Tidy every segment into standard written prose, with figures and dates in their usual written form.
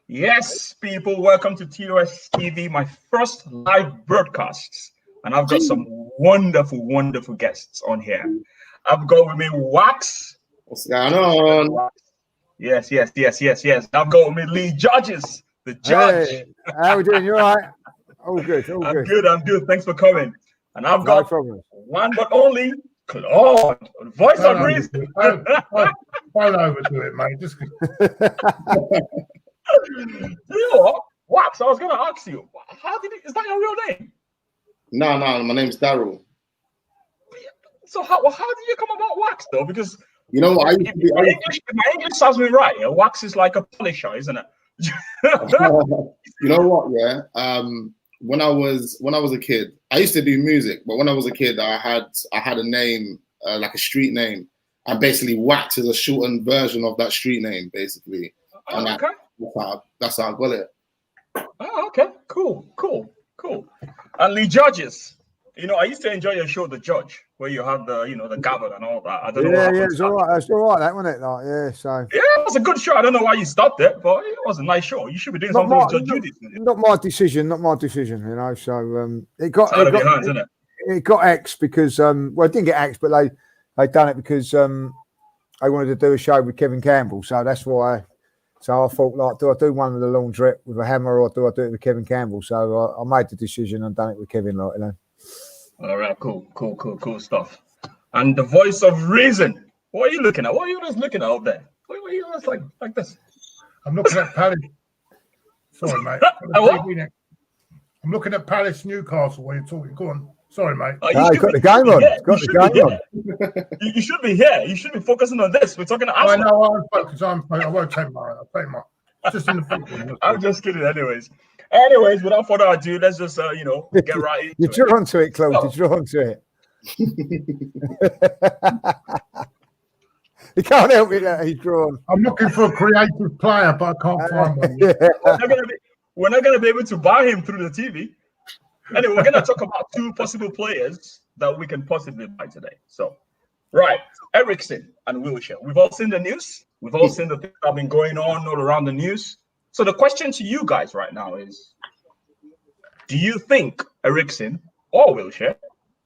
Yes, people, welcome to TOSTV, my first live broadcasts. And I've got some wonderful, wonderful guests on here. I've got with me Wax. What's going on? Yes. I've got with me Lee Judges, the judge. Hey, how we doing? You all right? All good, all good. I'm good. Thanks for coming. And I've got one but only Claude, voice of reason. Fall over to it, mate. Just you know what? Wax, I was going to ask you, is that your real name? No, my name's Daryl. So how did you come about Wax though? Because you know what, my English sounds me right. Yeah? Wax is like a polisher, isn't it? You know what? Yeah. When I was a kid, I used to do music, but when I was a kid, I had a name, like a street name, and basically Wax is a shortened version of that street name, basically. And okay. That's how I got it. Oh, okay. Cool. And Lee Judges, I used to enjoy your show, The Judge, where you had the gavel and all that. I don't know. Yeah, it's all right. That's all right, that wasn't it? Like, yeah, so. Yeah, it was a good show. I don't know why you stopped it, but it was a nice show. You should be doing something with Judge Judy. Not my decision. So it got out of your hands, isn't it? It got axed because it didn't get axed, but they done it because they wanted to do a show with Kevin Campbell. So that's why. So I thought, like, do I do one with a long drip with a hammer, or do I do it with Kevin Campbell? So I made the decision and done it with Kevin, like, All right, cool stuff. And the voice of reason. What are you looking at? What are you just looking at up there? What are you just like this? I'm looking at Palace. Sorry, mate. I'm looking at Palace Newcastle while you're talking. Go on. Sorry, mate. You got the game on. Got the game on. You should be here. You should be focusing on this. We're talking to Arsenal. I know. I'm focused. I won't take mine. I'll take mine. Just in the football. I'm just kidding. Anyways, without further ado, let's just get right into it. You draw onto it, Claude. You draw onto it. You can't help it that he's drawn. I'm looking for a creative player, but I can't find one. We're not gonna be able to buy him through the TV. Anyway, we're gonna talk about two possible players that we can possibly buy today. So, right, Eriksen and Wilshere. We've all seen the news. We've all seen the things that have been going on all around the news. So the question to you guys right now is, do you think Eriksen or Wilshere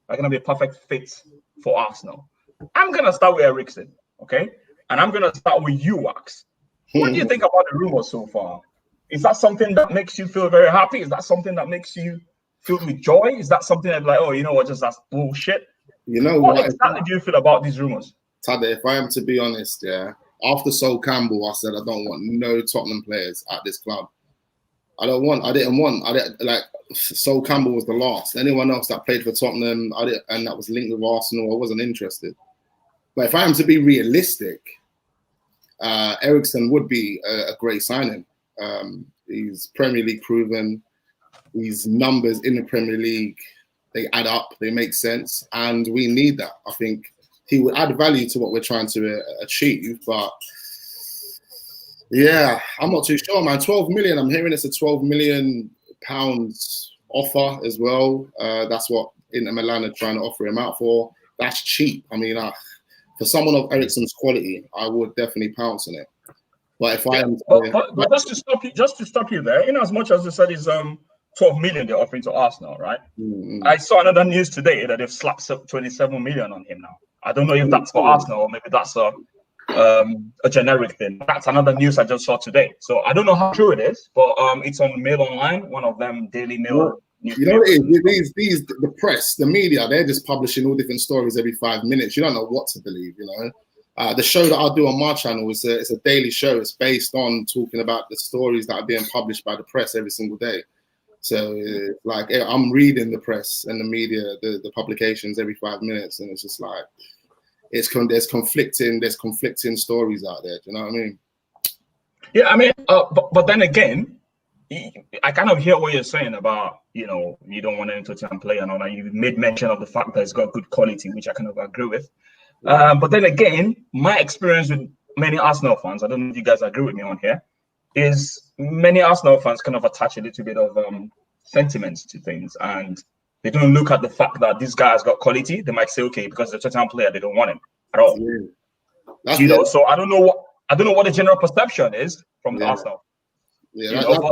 are going to be a perfect fit for Arsenal? I'm going to start with Eriksen, okay? And I'm going to start with you, Wax. What do you think about the rumors so far? Is that something that makes you feel very happy? Is that something that makes you feel with joy? Is that something that's like, oh, you know what, just that's bullshit? You know what exactly do you feel about these rumors? Tade, if I am to be honest, yeah, after Sol Campbell, I said I don't want no Tottenham players at this club. Sol Campbell was the last. Anyone else that played for Tottenham, and that was linked with Arsenal, I wasn't interested. But if I am to be realistic, Eriksen would be a great signing. He's Premier League proven. His numbers in the Premier League, they add up, they make sense, and we need that. I think he would add value to what we're trying to achieve, but yeah, I'm not too sure, man. 12 million, I'm hearing it's a 12 million pounds offer as well. That's what Inter Milan are trying to offer him out for. That's cheap. I mean, for someone of Eriksen's quality, I would definitely pounce on it. But if I am, but just to stop you there, in as much as you said is 12 million they're offering to Arsenal, right? I saw another news today that they've slapped 27 million on him now. I don't know if that's for Arsenal or maybe that's a generic thing. That's another news I just saw today. So I don't know how true it is, but it's on Mail Online, one of them Daily Mail. You know what it is? These the press, the media, they're just publishing all different stories every 5 minutes. You don't know what to believe, The show that I do on my channel is it's a daily show. It's based on talking about the stories that are being published by the press every single day. So I'm reading the press and the media, the publications every 5 minutes, and it's just like there's conflicting stories out there. Do you know what I mean? Yeah, I mean, but then again, I kind of hear what you're saying about you don't want an Tottenham player and all that. You made mention of the fact that it's got good quality, which I kind of agree with. But then again, my experience with many Arsenal fans, I don't know if you guys agree with me on here, is many Arsenal fans kind of attach a little bit of sentiments to things, and they don't look at the fact that this guy has got quality. They might say, okay, because the Tottenham player, they don't want him at all. So I don't know what the general perception is from the Arsenal. Yeah,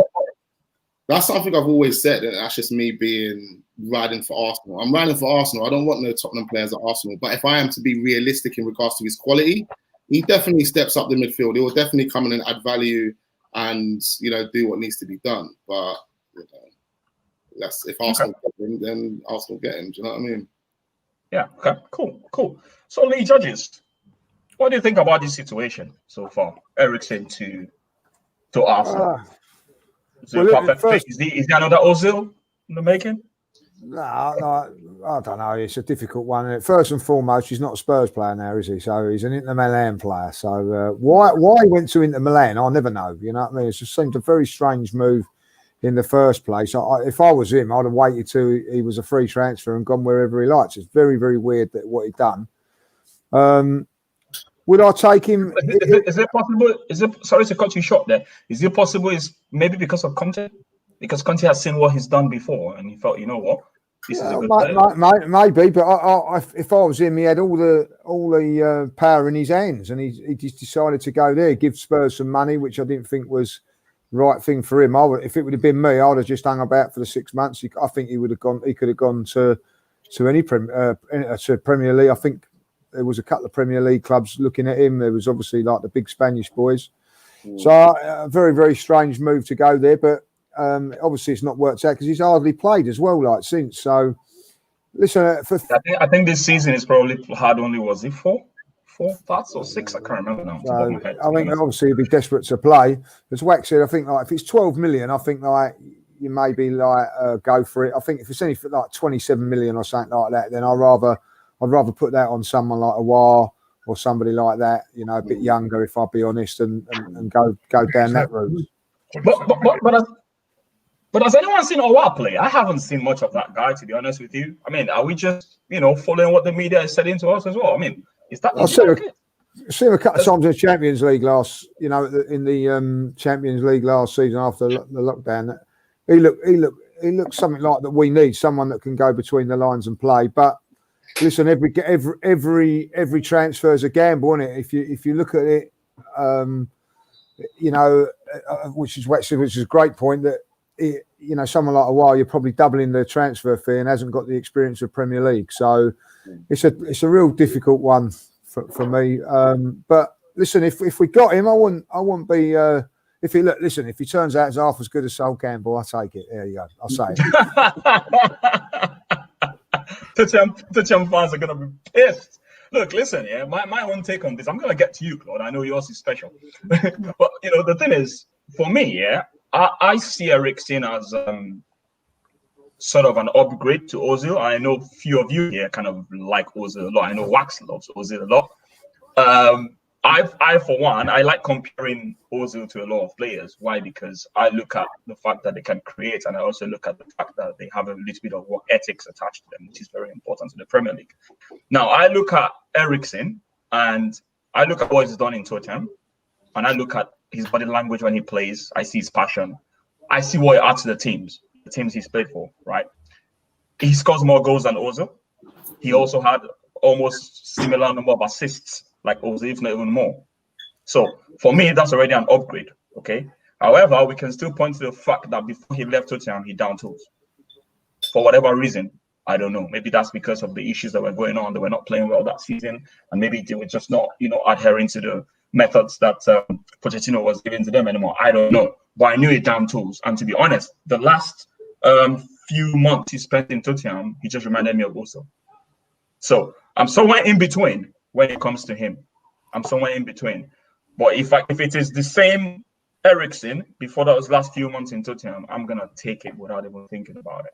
that's something I've always said, and that's just me being riding for Arsenal. I'm riding for Arsenal. I don't want no Tottenham players at Arsenal, but if I am to be realistic in regards to his quality, he definitely steps up the midfield. He will definitely come in and add value and, you know, do what needs to be done. But, you know, if Arsenal get him, then Arsenal get him. Do you know what I mean? Yeah. Okay. Cool. So, Lee Judges, what do you think about this situation so far? Eriksen to Arsenal. Is he another Ozil in the making? No, I don't know. It's a difficult one. First and foremost, he's not a Spurs player now, is he? So he's an Inter Milan player. So why he went to Inter Milan, I'll never know. You know what I mean? It just seemed a very strange move in the first place. If I was him, I'd have waited till he was a free transfer and gone wherever he likes. It's very, very weird that what he'd done. Would I take him? Is it possible? Sorry to cut you short there. Is it possible? Is maybe because of Conte? Because Conte has seen what he's done before, and he felt, you know what, this is a good player. Maybe, but if I was him, he had all the power in his hands, and he just decided to go there, give Spurs some money, which I didn't think was the right thing for him. If it would have been me, I'd have just hung about for the 6 months. I think he would have gone. He could have gone to any to Premier League. I think there was a couple of Premier League clubs looking at him. There was obviously like the big Spanish boys. So a very, very strange move to go there, but obviously it's not worked out because he's hardly played as well like since. So listen, I think this season is probably had only, was it four starts or 6? I can't remember now. So I think obviously he'd be desperate to play. As Wax said, I think like if it's 12 million, I think like you maybe like go for it. I think if it's anything like 27 million or something like that, then I'd rather put that on someone like Awar or somebody like that, you know, a bit younger, if I'll be honest, and go down that route. But has anyone seen Awar play? I haven't seen much of that guy, to be honest with you. I mean, are we just, you know, following what the media is saying to us as well? I mean, is that? I've seen him a couple of times in the Champions League in the Champions League last season after the lockdown. He looked something like that we need, someone that can go between the lines and play. But listen, every transfer is a gamble, isn't it? If you look at it, you know, which is a great point that. You know, someone like Awar, you're probably doubling the transfer fee and hasn't got the experience of Premier League. So it's a real difficult one for me. But listen, if we got him, I wouldn't be. If he turns out as half as good as Sol Campbell, I'll take it. There you go. I'll say it. Tottenham fans are gonna be pissed. Look, listen, yeah, my own take on this. I'm gonna get to you, Claude. I know yours is special, but you know the thing is, for me, yeah. I see Eriksen as sort of an upgrade to Ozil. I know a few of you here kind of like Ozil a lot. I know Wax loves Ozil a lot. I for one, I like comparing Ozil to a lot of players. Why? Because I look at the fact that they can create, and I also look at the fact that they have a little bit of work ethics attached to them, which is very important to the Premier League. Now, I look at Eriksen, and I look at what he's done in Tottenham, and I look at his body language when he plays. I see his passion. I see what he adds to the teams he's played for, right? He scores more goals than Ozil. He also had almost similar number of assists like Ozil, if not even more. So for me, that's already an upgrade, okay? However, we can still point to the fact that before he left Tottenham, he down tools. For whatever reason, I don't know. Maybe that's because of the issues that were going on. They were not playing well that season, and maybe they were just not, you know, adhering to the methods that Pochettino was giving to them anymore. I don't know, but I knew it down tools. And to be honest, the last few months he spent in Tottenham, he just reminded me of Ozil. So I'm somewhere in between when it comes to him. I'm somewhere in between. But if it is the same Eriksen before those last few months in Tottenham, I'm gonna take it without even thinking about it.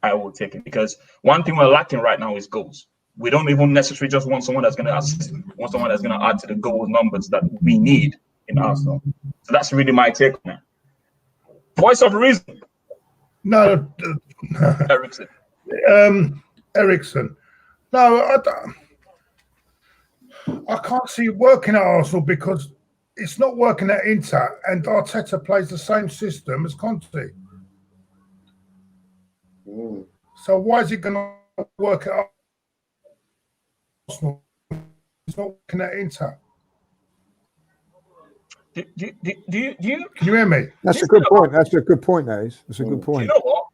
I will take it because one thing we're lacking right now is goals. We don't even necessarily just want someone that's going to assist. We want someone that's going to add to the goal numbers that we need in Arsenal. So that's really my take on it. Voice of reason. No, Eriksen. Eriksen. No, I can't see it working at Arsenal because it's not working at Inter, and Arteta plays the same system as Conte. So why is it going to work at Arsenal? It's not working at Inter. Do you? Can you hear me? That's a good point. That's a good point, that is. That's a good point. You know what?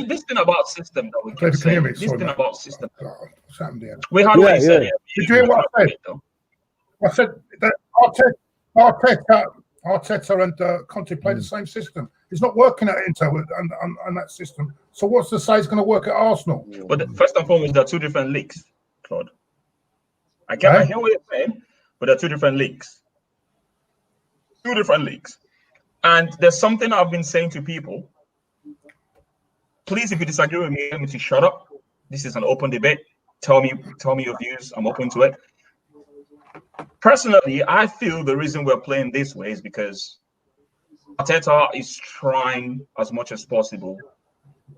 This thing about system that we Can keep you hear saying, me? this Sorry, thing mate. about system. What's happened here? We had what you said. Yeah. Did you hear what I said? I said that Arteta and Conte play the same system. It's not working at Inter and that system. So what's to say it's going to work at Arsenal? But first and foremost, there are two different leagues, Claude. I hear what you're saying, but there are two different leagues. Two different leagues. And there's something I've been saying to people. Please, if you disagree with me, let me to shut up. This is an open debate. Tell me your views. I'm open to it. Personally, I feel the reason we're playing this way is because Arteta is trying as much as possible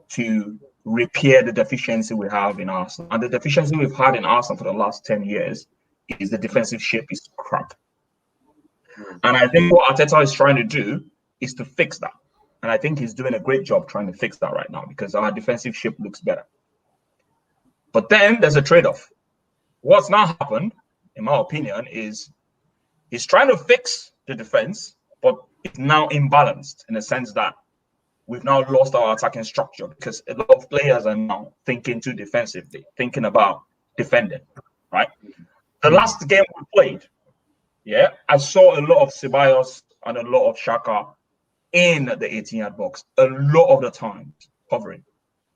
to repair the deficiency we have in Arsenal. And the deficiency we've had in Arsenal for the last 10 years is the defensive shape is crap. And I think what Arteta is trying to do is to fix that. And I think he's doing a great job trying to fix that right now because our defensive shape looks better. But then there's a trade-off. What's now happened, in my opinion, is he's trying to fix the defense, but it's now imbalanced in the sense that we've now lost our attacking structure because a lot of players are now thinking too defensively, thinking about defending, right? The last game we played, I saw a lot of Ceballos and a lot of Xhaka in the 18-yard box a lot of the time, hovering.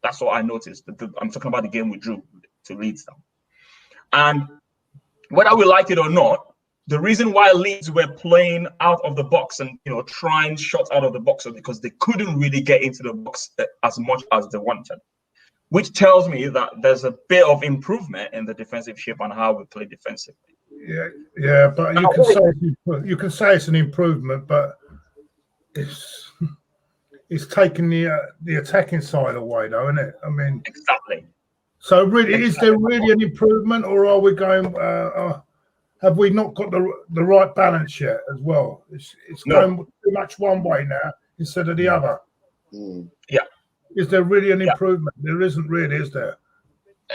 That's what I noticed. I'm talking about the game we drew to Leeds now. And whether we like it or not, the reason why Leeds were playing out of the box and trying shots out of the box was because they couldn't really get into the box as much as they wanted, which tells me that there's a bit of improvement in the defensive shape and how we play defensively. Yeah, but you can say it's an improvement, but it's taking the attacking side away, though, isn't it? I mean, exactly. So really, is there really an improvement, or are we going? Have we not got the right balance yet as well? It's going too much one way now instead of the other. Yeah. Is there really an improvement? There isn't really, is there?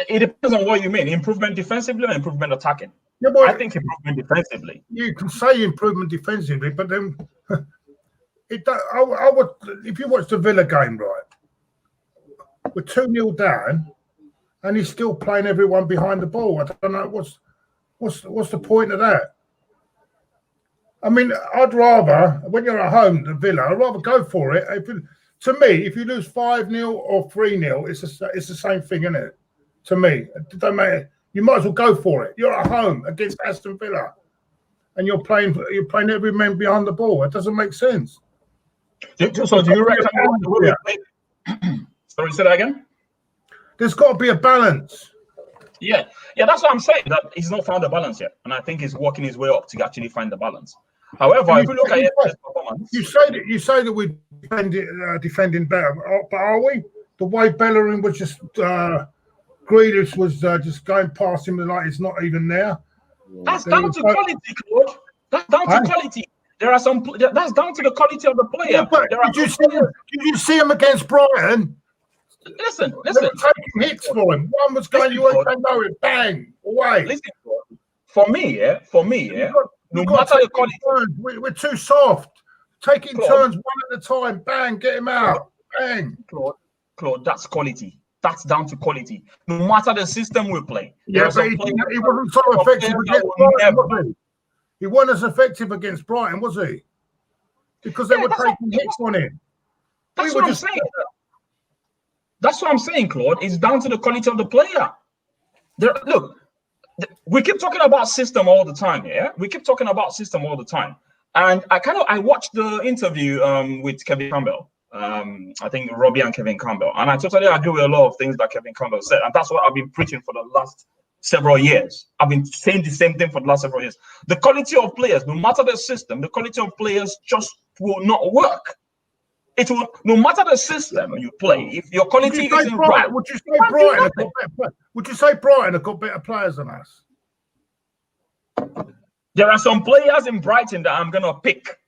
It depends on what you mean. Improvement defensively or improvement attacking? Yeah, well, I think improvement defensively. You can say improvement defensively, but then I would, if you watch the Villa game, right, we're 2-0 down, and he's still playing everyone behind the ball. I don't know what's the point of that. I mean, I'd rather, when you're at home, the Villa, I'd rather go for it. To me, if you lose 5-0 or 3-0, it's the same thing, isn't it? To me, it don't matter. You might as well go for it. You're at home against Aston Villa, and you're playing every man behind the ball. It doesn't make sense. So do you reckon? Sorry, say that again. There's got to be a balance. Yeah, that's what I'm saying. That he's not found a balance yet, and I think he's working his way up to actually find the balance. However, if you look at his performance, you say that we're defending better, but are we? The way Bellerin was just Grealish was just going past him like it's not even there. That's down to quality, Claude. That's down to quality. There are some. That's down to the quality of the player. Yeah, but did you see him against Brighton? Listen. They were taking hits for him. One was going, you ain't know it, bang, away. Listen, for me, no matter the quality, we're too soft. Taking turns one at a time, bang, get him out, bang. Claude, that's quality. That's down to quality. No matter the system we play. Yeah, but he wasn't so effective against Brighton, was he? He wasn't as effective against Brighton, was he? Because they were taking hits on him. That's what I'm saying. That's what I'm saying, Claude. It's down to the quality of the player. Look, we keep talking about system all the time, yeah? We keep talking about system all the time. And I watched the interview with Kevin Campbell. I think Robbie and Kevin Campbell. And I totally agree with a lot of things that Kevin Campbell said. And that's what I've been preaching for the last several years. I've been saying the same thing for the last several years. The quality of players, no matter the system, the quality of players just will not work. It will, no matter the system you play, if your quality isn't right. Would you say Brighton have got better players than us? There are some players in Brighton that I'm gonna pick.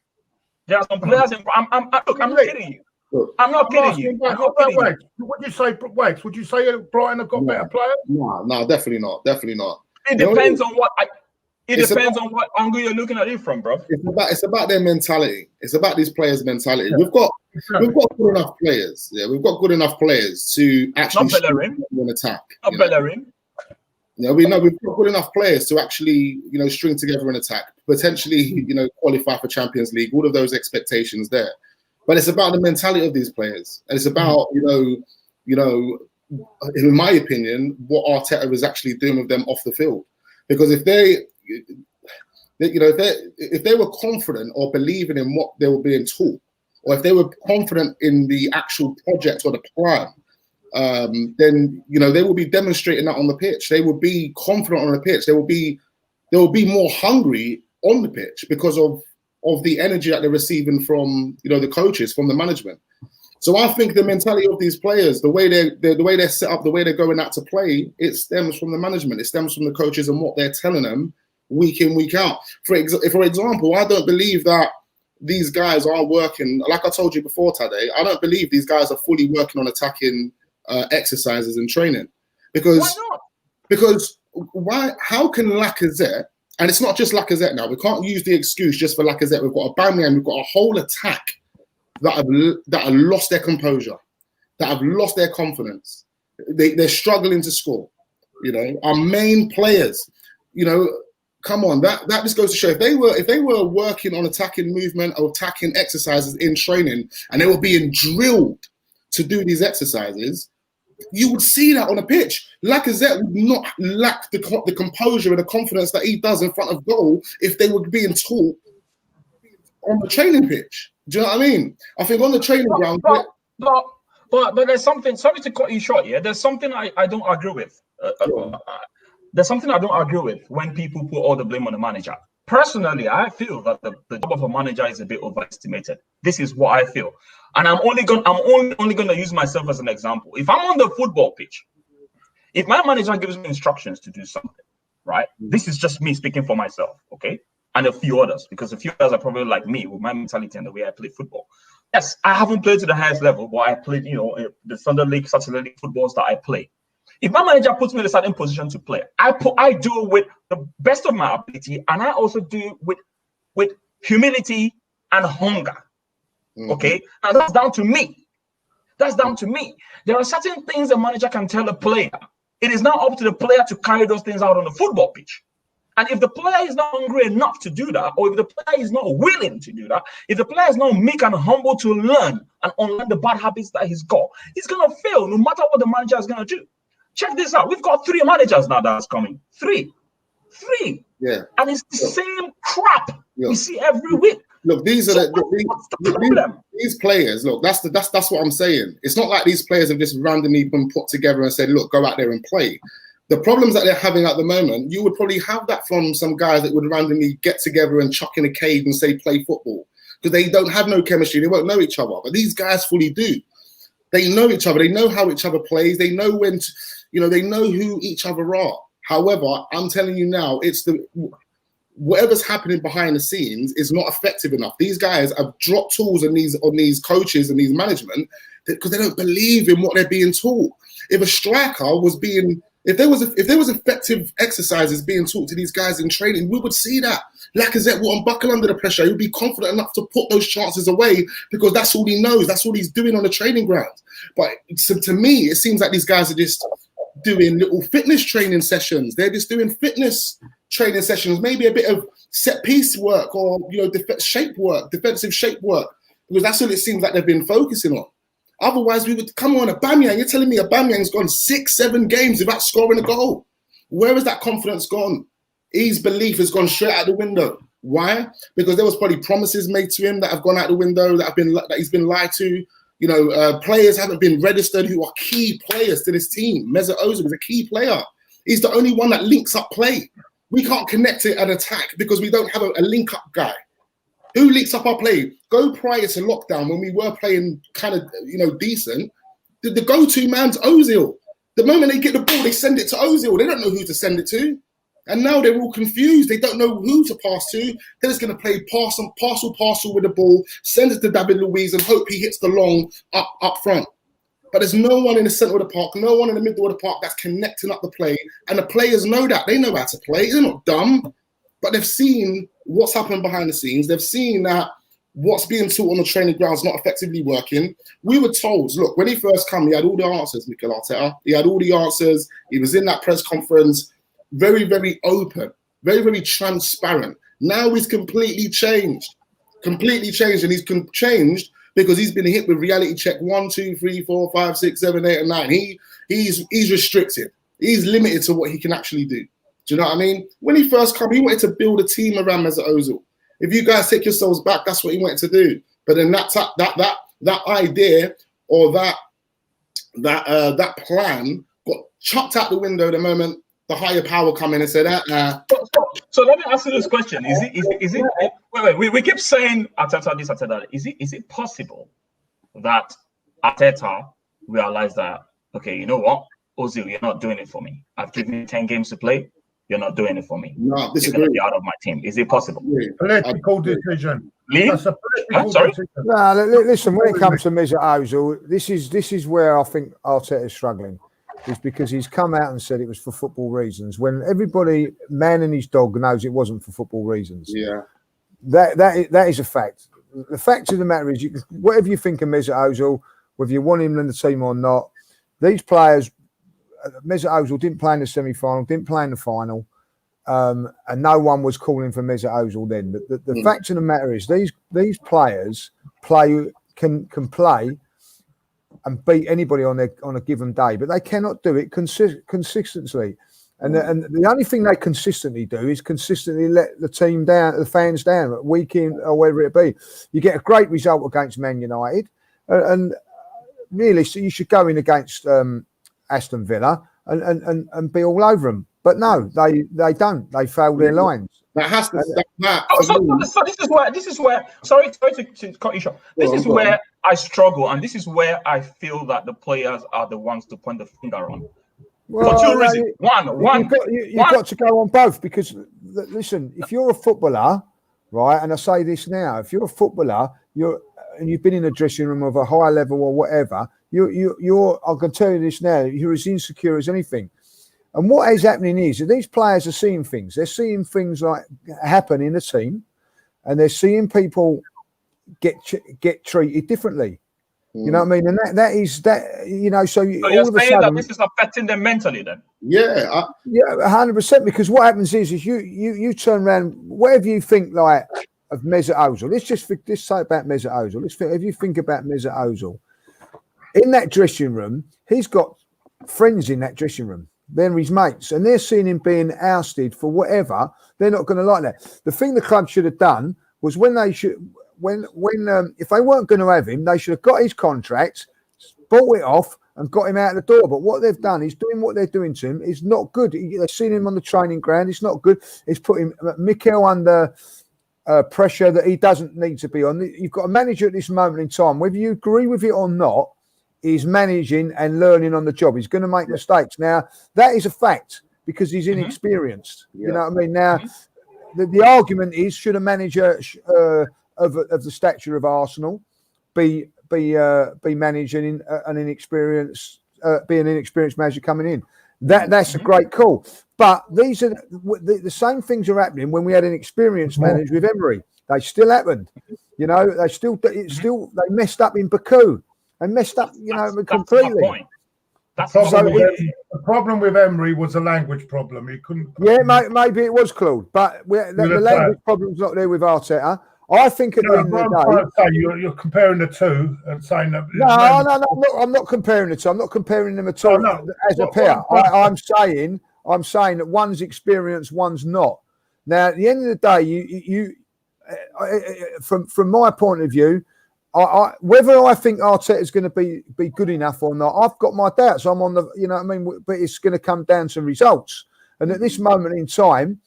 There are some players in. I'm not kidding you. I'm not kidding you. Would you say Wax? Would you say Brighton have got better players? No, definitely not. Definitely not. It depends on what. It depends on what angle you're looking at it from, bro. It's about their mentality. It's about these players' mentality. Yeah. We've got good enough players. Yeah, we've got good enough players to actually an attack. Not Bellerin. You know, we've got good enough players to actually, you know, string together an attack, potentially, you know, qualify for Champions League. All of those expectations there, but it's about the mentality of these players, and it's about you know, in my opinion, what Arteta is actually doing with them off the field. Because if they were confident or believing in what they were being taught, or if they were confident in the actual project or the plan, then you know they will be demonstrating that on the pitch. They will be confident on the pitch. They will be more hungry on the pitch because of the energy that they're receiving from, you know, the coaches, from the management. So I think the mentality of these players, the way they're set up, the way they're going out to play, it stems from the management. It stems from the coaches and what they're telling them week in, week out. For example, I don't believe that these guys are working, like I told you before, Tade, I don't believe these guys are fully working on attacking exercises and training. Because why not? Because how can Lacazette, and it's not just Lacazette now, we can't use the excuse just for Lacazette. We've got Aubameyang, we've got a whole attack that have lost their composure, that have lost their confidence. They're struggling to score. You know, our main players, you know, come on, that just goes to show if they were working on attacking movement or attacking exercises in training, and they were being drilled to do these exercises, you would see that on a pitch. Lacazette would not lack the composure and the confidence that he does in front of goal if they were being taught on the training pitch. Do you know what I mean? I think on the training ground. But there's something. Sorry to cut you short here. There's something I don't agree with. There's something I don't agree with when people put all the blame on the manager. Personally, I feel that the job of a manager is a bit overestimated. This is what I feel, and I'm only going to use myself as an example. If I'm on the football pitch, if my manager gives me instructions to do something, right? This is just me speaking for myself, okay? And a few others, because a few others are probably like me with my mentality and the way I play football. Yes, I haven't played to the highest level, but I played, you know, the Sunday League, Saturday League footballs that I play. If my manager puts me in a certain position to play, I do it with the best of my ability, and I also do it with humility and hunger. Okay, and that's down to me. That's down to me. There are certain things a manager can tell a player. It is now up to the player to carry those things out on the football pitch. And if the player is not hungry enough to do that, or if the player is not willing to do that, if the player is not meek and humble to learn and unlearn the bad habits that he's got, he's going to fail no matter what the manager is going to do. Check this out. We've got 3 managers now that's coming. 3. Yeah. And it's the same crap we see every week. Look, these are these players. Look, that's what I'm saying. It's not like these players have just randomly been put together and said, look, go out there and play. The problems that they're having at the moment, you would probably have that from some guys that would randomly get together and chuck in a cave and say play football, because they don't have no chemistry. They won't know each other. But these guys fully do. They know each other. They know how each other plays. They know when to, you know, they know who each other are. However, I'm telling you now, it's whatever's happening behind the scenes is not effective enough. These guys have dropped tools on these coaches and these management because they don't believe in what they're being taught. If a striker was being, if there was effective exercises being taught to these guys in training, we would see that. Lacazette will unbuckle under the pressure. He would be confident enough to put those chances away because that's all he knows. That's all he's doing on the training ground. But to me, it seems like these guys are just doing little fitness training sessions. They're just doing fitness training sessions, maybe a bit of set piece work or, you know, defensive shape work, because that's what it seems like they've been focusing on. Otherwise, we would come on Aubameyang. You're telling me Aubameyang's gone 6-7 games without scoring a goal. Where has that confidence gone? His belief has gone straight out the window. Why? Because there was probably promises made to him that have gone out the window, that he's been lied to. You know, players haven't been registered who are key players to this team. Mesut Ozil is a key player. He's the only one that links up play. We can't connect to an attack because we don't have a link-up guy. Who links up our play? Go prior to lockdown when we were playing kind of, you know, decent. The go-to man's Ozil. The moment they get the ball, they send it to Ozil. They don't know who to send it to. And now they're all confused. They don't know who to pass to. They're just going to play parcel with the ball, send it to David Luiz and hope he hits the long up front. But there's no one in the centre of the park, no one in the middle of the park that's connecting up the play. And the players know that. They know how to play. They're not dumb. but they've seen what's happened behind the scenes. They've seen that what's being taught on the training ground is not effectively working. We were told, look, when he first came, he had all the answers, Mikel Arteta. He had all the answers. He was in that press conference, very, very open, very, very transparent. Now he's completely changed, and he's changed because he's been hit with reality check 1, 2, 3, 4, 5, 6, 7, 8, and 9. He's restricted. He's limited to what he can actually do. Do you know what I mean? When he first came, he wanted to build a team around Mesut Ozil. If you guys take yourselves back, that's what he wanted to do. But then that idea or that plan got chucked out the window the moment the higher power come in and said, So let me ask you this question: Is it? Wait. We keep saying Arteta this, Arteta that. Is it possible that Arteta realized that, okay, you know what, Ozil, you're not doing it for me. I've given you 10 games to play. You're not doing it for me. No, you're going to be out of my team. Is it possible? Political decision. Leave? I'm sorry? No, listen, when it comes to Mesut Ozil, this is where I think Arteta is struggling, is because he's come out and said it was for football reasons, when everybody, man and his dog, knows it wasn't for football reasons. Yeah. That is a fact. The fact of the matter is, whatever you think of Mesut Ozil, whether you want him in the team or not, these players, Mesut Ozil didn't play in the semi-final, didn't play in the final, and no one was calling for Mesut Ozil then. The fact of the matter is, these players can play and beat anybody on a given day, but they cannot do it consistently. And the only thing they consistently do is consistently let the team down, the fans down, week in or whatever it be. You get a great result against Man United, and really, so you should go in against Aston Villa and be all over them. But no, they don't. They fail their lines. That has to. So this is where. Sorry to cut you short. This is where I struggle, and this is where I feel that the players are the ones to point the finger on. Well, for two reasons. You've got to go on both, because listen, if you're a footballer, right, and I say this now, if you're a footballer, and you've been in a dressing room of a higher level or whatever, you're I can tell you this now, you're as insecure as anything. And what is happening is that these players are seeing things. They're seeing things like happen in the team, and they're seeing people get treated differently. You know what I mean? And that is that, you know, so you're all of a saying sudden, that this is affecting them mentally then? Yeah. 100%, because what happens is you turn around, whatever you think like of Mesut Ozil, let's say about Mesut Ozil. If you think about Mesut Ozil, in that dressing room, he's got friends in that dressing room. They're his mates, and they're seeing him being ousted for whatever. They're not going to like that. The thing the club should have done was if they weren't going to have him, they should have got his contract, bought it off, and got him out of the door. But what they've done is doing what they're doing to him is not good. They've seen him on the training ground. It's not good. It's putting Mikel under pressure that he doesn't need to be on. You've got a manager at this moment in time, whether you agree with it or not, he's managing and learning on the job. He's going to make mistakes. Now, that is a fact, because he's inexperienced. You know what I mean? Now, the argument is, should a manager of the stature of Arsenal be managing an inexperienced, be an inexperienced manager coming in? That's a great call. But these are the same things are happening when we had an experienced manager with Emery. They still happened. You know, they messed up in Baku. They messed up, completely. The problem with Emery was a language problem. He couldn't. Yeah, maybe it was, Claude, but the language problem's not there with Arteta. I think at the end of the day, you're comparing the two and saying that. No, I'm not comparing the two. I'm not comparing them at all as a pair. I'm saying that one's experienced, one's not. Now, at the end of the day, from my point of view, whether I think Arteta is going to be good enough or not, I've got my doubts. I'm on the, you know what I mean? But it's going to come down to results. And at this moment in time,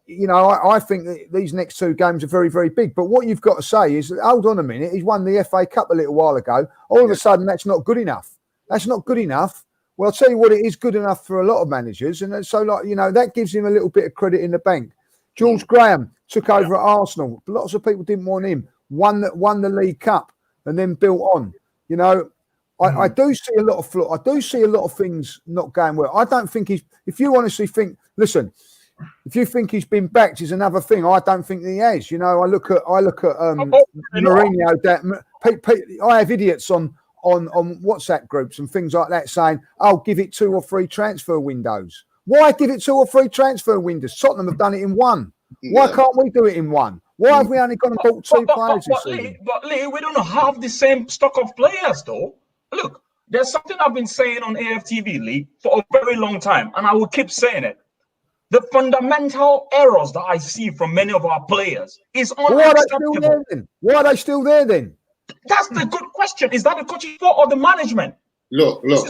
you know, I think that these next two games are very, very big. But what you've got to say is, hold on a minute, he's won the FA Cup a little while ago. All of a sudden, that's not good enough. That's not good enough. Well, I'll tell you what, it is good enough for a lot of managers. And so, like, you know, that gives him a little bit of credit in the bank. George Graham took over at Arsenal. Lots of people didn't want him. Won the League Cup and then built on. You know, I do see a lot of flaws. I do see a lot of things not going well. I don't think if you honestly think, listen, If you think he's been backed, is another thing. I don't think he has. You know, I look at Mourinho. I have idiots on WhatsApp groups and things like that saying, "Oh, give it 2 or 3 transfer windows." Why give it 2 or 3 transfer windows? Tottenham have done it in 1. Why can't we do it in 1? Why have we only gone and bought 2 players this season? But Lee, we don't have the same stock of players, though. Look, there's something I've been saying on AFTV, Lee, for a very long time, and I will keep saying it. The fundamental errors that I see from many of our players is unacceptable. Why are they still there then? That's the good question. Is that the coaching fault or the management? Look. Dele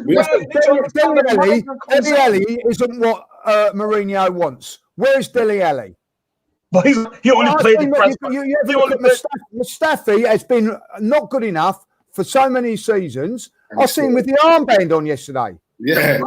Alli isn't what Mourinho wants. Where's Dele Alli? But he only played the press. Mustafi has been not good enough for so many seasons. I seen him with the armband on yesterday. Yeah.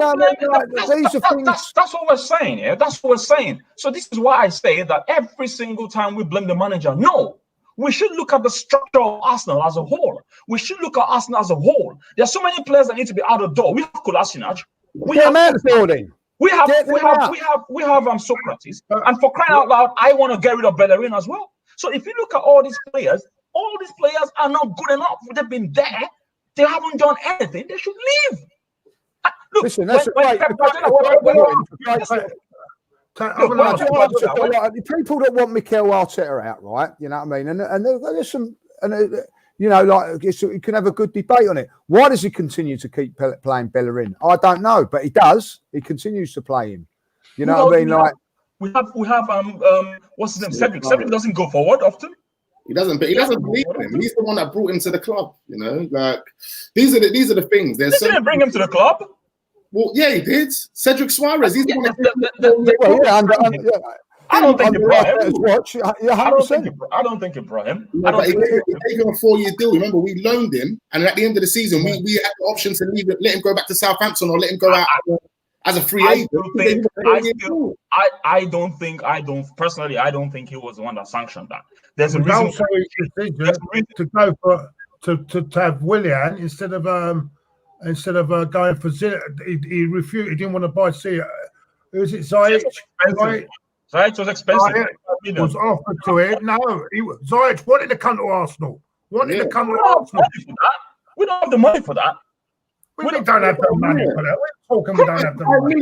That's what we're saying. Yeah, that's what we're saying. So this is why I say that every single time we blame the manager, no. We should look at the structure of Arsenal as a whole. We should look at Arsenal as a whole. There are so many players that need to be out of the door. We have Kolasinac. We have Socrates. Socrates. And for crying out loud, I want to get rid of Bellerin as well. So if you look at all these players are not good enough. They've been there. They haven't done anything. They should leave. Look, listen, that's people that want Mikel Arteta out, right? You know what I mean? And there's some, you know, like you can have a good debate on it. Why does he continue to keep playing Bellerin? I don't know, but he does. He continues to play him. You know what I mean? Like we have what's his name? Cedric. Cedric doesn't go forward often. He doesn't, but he doesn't believe in him. He's the one that brought him to the club. You know, like these are the things. They didn't bring him to the club. Well, yeah, he did. Cedric Suarez. He's the one that. I don't think he brought him. I don't think he brought him. No, but he gave him a 4-year deal. Remember, we loaned him, and at the end of the season, we had the option to leave it, let him go back to Southampton, or let him go out as a free agent. I don't think he was the one that sanctioned that. There's a reason to go for to have Willian instead of going for Ziyech. He refused. He didn't want to buy Ziyech. Who is it? Ziyech. Ziyech was expensive. Ziyech was offered to him. No, Ziyech wanted to come to Arsenal. We don't have the money for that. We don't have the money for that. We're talking we don't have the money.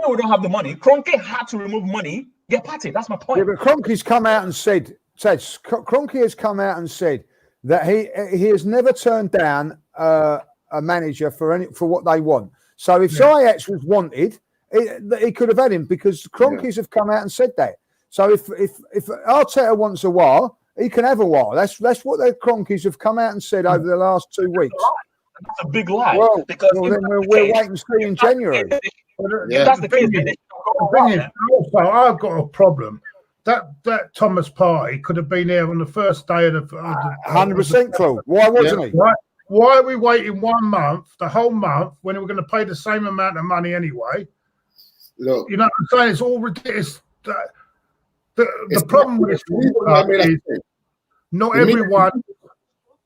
We don't have the money. Kroenke had to remove money. Get Party. That's my point. Yeah, but Kroenke's come out and said Kroenke has come out and said that he has never turned down a manager for what they want. So if Ziyech was wanted, he could have had him because Kroenke's have come out and said that. So if Arteta wants a while, he can have a while. That's what the Kroenke's have come out and said over the last 2 weeks. That's a big lie. Well, because then we'll wait and see in January. If that's the case, also, I've got a problem. That Thomas Partey could have been here on the first day of the 100% Claude. Why wasn't he? Why are we waiting 1 month, the whole month, when we're going to pay the same amount of money anyway? Look, you know what I'm saying? It's all ridiculous. The problem with this is not everyone.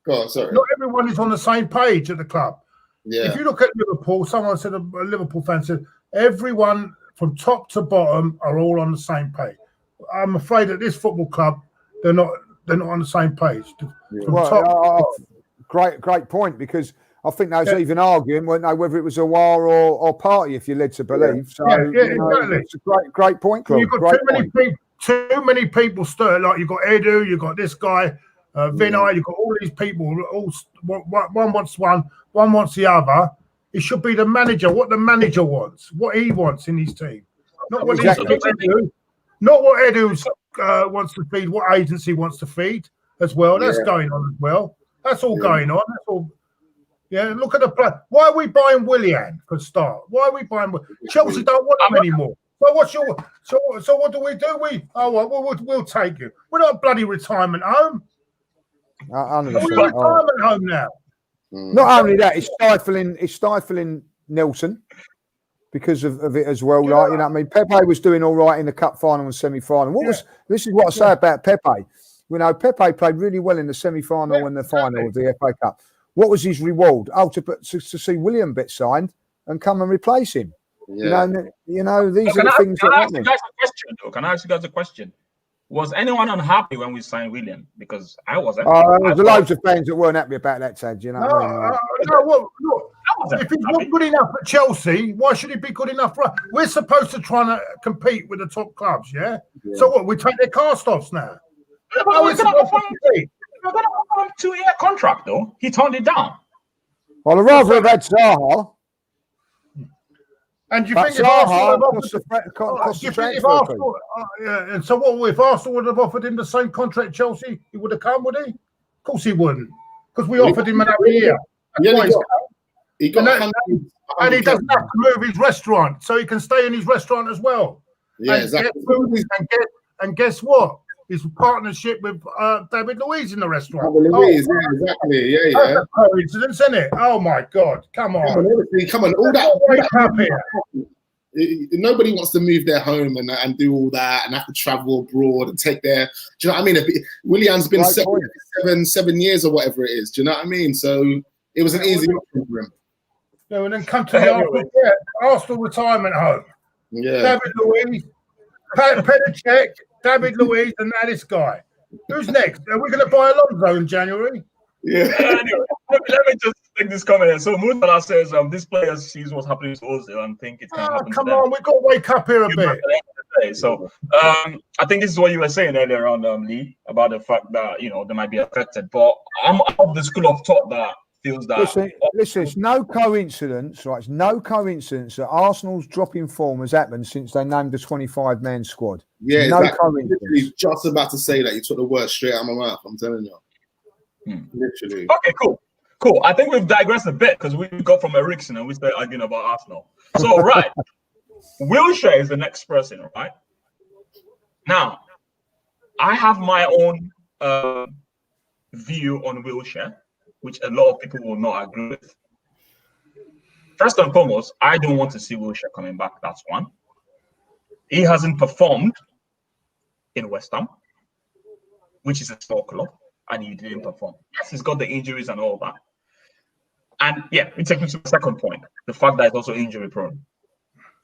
Not everyone is on the same page at the club. Yeah. If you look at Liverpool, someone said, a Liverpool fan said, everyone from top to bottom are all on the same page. I'm afraid at this football club, they're not on the same page. Great point, because I think there was even arguing, weren't they, whether it was a war or party, if you're led to believe. So exactly. It's a great point, Claude. You've got too many people stir. Like you've got Edu, you've got this guy, Vinay, you've got all these people. One wants one wants the other. It should be the manager, what the manager wants, what he wants in his team. Not what Edu, not what Edu wants to feed, what agency wants to feed as well. That's going on as well. That's all going on. That's all. Yeah, look at the play. Why are we buying Willian for start? Why are we buying Chelsea? Don't want him anymore. So what's your? So what do? We'll take you. We're not a bloody retirement home. We're a retirement home now. Not only that, it's stifling Nelson because of it as well. Like, you know what I mean? Pepe was doing all right in the cup final and semi-final. This is what I say about Pepe. You know, Pepe played really well in the semi-final and the final of the FA Cup. What was his reward? Oh, to see William signed and come and replace him. Yeah. You know, these are the things that happen. question, though? Can I ask you guys a question? Was anyone unhappy when we signed William? Because I wasn't. There was loads of fans that weren't happy about that, Tade. You know what I mean? Look, if he's not good enough at Chelsea, why should he be good enough for us? We're supposed to try and compete with the top clubs, yeah? So what, we take their cast-offs now? We're going to offer him a 2-year contract, though. He turned it down. Well, I'd rather have had Zaha. And do you think if Arsenal, and so what? If Arsenal would have offered him the same contract at Chelsea, he would have come, would he? Of course he wouldn't, because we offered him another year. He got and he doesn't have to move his restaurant, so he can stay in his restaurant as well. Yeah, exactly. And guess what? His partnership with David Luiz in the restaurant. Luiz, yeah, exactly. Yeah. That's a coincidence, isn't it? Oh my God! Come on. Come on. All that. Nobody wants to move their home and do all that and have to travel abroad and take their. Do you know what I mean? Willian's been 7 years or whatever it is. Do you know what I mean? So it was an easy option for him. Yeah, and then come to the Arsenal retirement home. Yeah. David Luiz, Pedicek, David Luiz, and now this guy. Who's next? Are we going to buy Alonso in January? Yeah. Anyway, let me just take this comment. So Mutala says this player sees what's happening to Ozil and think it's going to happen. Come on, we've got to wake up here a bit. So I think this is what you were saying earlier on, Lee, about the fact that they might be affected. But I'm of the school of thought that feels that. Listen, it's no coincidence, right? It's no coincidence that Arsenal's drop in form has happened since they named the 25-man squad. Yeah, no coincidence. Literally just about to say that. You took the words straight out of my mouth. I'm telling you. Literally. Okay, cool. I think we've digressed a bit because we got from Eriksen and we started arguing about Arsenal. So, right. Wilshere is the next person, right? Now, I have my own view on Wilshere, which a lot of people will not agree with. First and foremost, I don't want to see Wilshere coming back. That's one. He hasn't performed in West Ham, which is a small club, and he didn't perform. Yes, he's got the injuries and all that. And yeah, it takes me to the second point, the fact that it's also injury prone.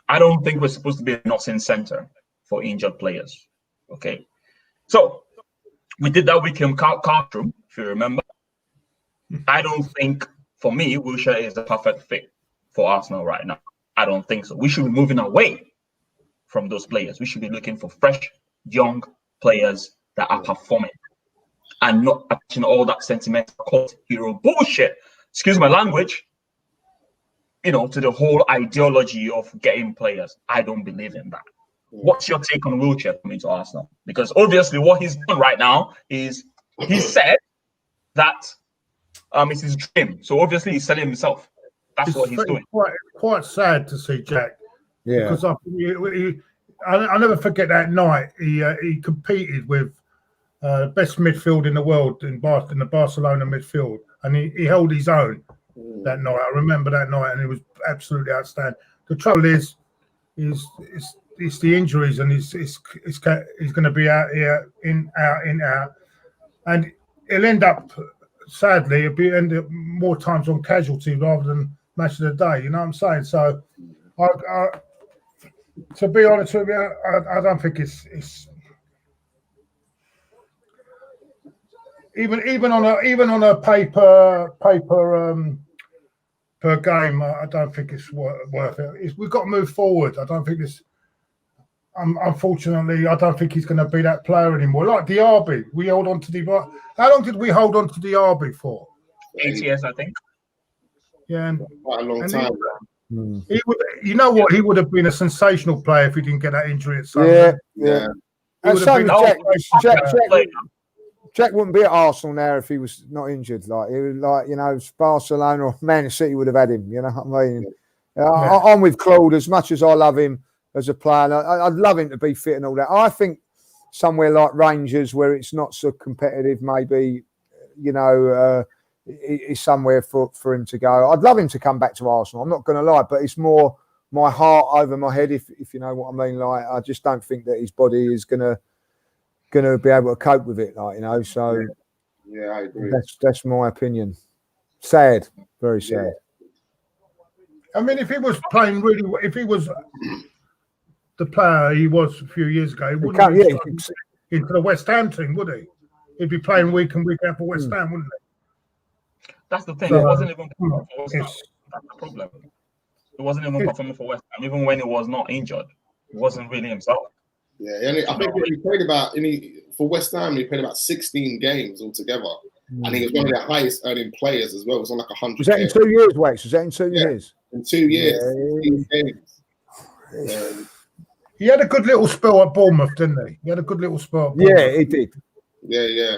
I don't think we're supposed to be a nursing center for injured players. Okay. So we did that with him, Cartrum, if you remember. I don't think, for me, Wilshere is the perfect fit for Arsenal right now. I don't think so. We should be moving away from those players. We should be looking for fresh, young players that are performing and not attaching all that sentimental cult hero bullshit, excuse my language, to the whole ideology of getting players. I don't believe in that. What's your take on Wilshere coming to Arsenal? Because obviously what he's done right now is he said that it's his dream. So obviously he's selling himself. That's what he's doing. Quite sad to see, Jack. Yeah. Because I never forget that night. He competed with best midfield in the world in the Barcelona midfield, and he held his own that night. I remember that night, and it was absolutely outstanding. The trouble is it's the injuries, and he's going to be out here in out, and he'll end up. Sadly, it'll be end up more times on casualty rather than match of the day. You know what I'm saying? So, to be honest with you, I don't think it's even on a paper per game. I don't think it's worth it. We've got to move forward. I don't think this. Unfortunately, I don't think he's going to be that player anymore. Like Diaby, we held on to Diaby. How long did we hold on to Diaby for? 8 years, I think. Yeah, quite a long time. He would, you know what? He would have been a sensational player if he didn't get that injury at Sunderland. Yeah. Jack wouldn't be at Arsenal now if he was not injured. Like he was Barcelona or Man City would have had him. You know what I mean? I'm with Claude as much as I love him as a player. I'd love him to be fit and all that. I think somewhere like Rangers, where it's not so competitive, maybe, is somewhere for him to go. I'd love him to come back to Arsenal. I'm not going to lie, but it's more my heart over my head, if you know what I mean. Like, I just don't think that his body is going to be able to cope with it. So yeah, I agree. That's my opinion. Sad, very sad. I mean, if he was playing really, if he was the player he was a few years ago, he wouldn't have been into the West Ham team, would he? He'd be playing week in, week out for West Ham, wouldn't he? That's the thing. It wasn't even performing for West Ham. That's the problem. It wasn't even performing for West Ham. Even when he was not injured, he wasn't really himself. Yeah, I think he played for West Ham, he played about 16 games altogether. And he was one of the highest earning players as well. It was on like 100. Was that in 2 years, Wax? Was that in 2 years? In 2 years. Yeah. Games. He had a good little spell at Bournemouth, didn't he? He had a good little spell at Bournemouth. Yeah, he did. Yeah.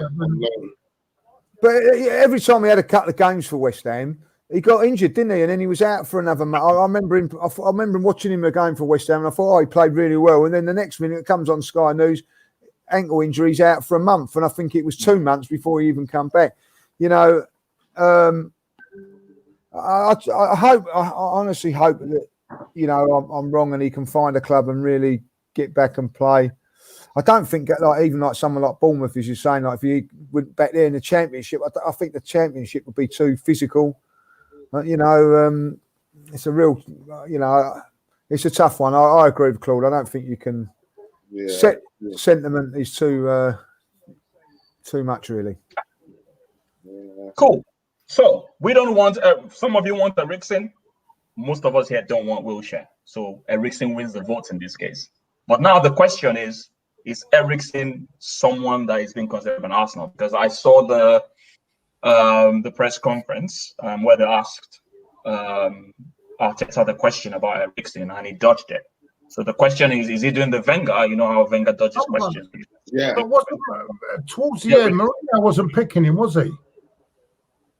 But every time he had a couple of games for West Ham, he got injured, didn't he? And then he was out for another month. I remember him watching him a game for West Ham, and I thought, he played really well. And then the next minute, it comes on Sky News, ankle injuries out for a month, and I think it was 2 months before he even come back. You know, I honestly hope that, you know, I'm wrong and he can find a club and really get back and play. I don't think even someone like Bournemouth, as you're saying, like if you went back there in the Championship, I think the Championship would be too physical. You know, it's a real, you know, it's a tough one. I agree with Claude. I don't think you can. Sentiment is too much, really. Cool. So we don't want. Some of you want Eriksen. Most of us here don't want Wilshere. So Eriksen wins the votes in this case. But now the question is Eriksen someone that is being considered an Arsenal? Because I saw the press conference where they asked Arteta the question about Eriksen, and he dodged it. So the question is he doing the Wenger? You know how Wenger dodges questions. Yeah. But towards the end, Mourinho wasn't picking him, was he?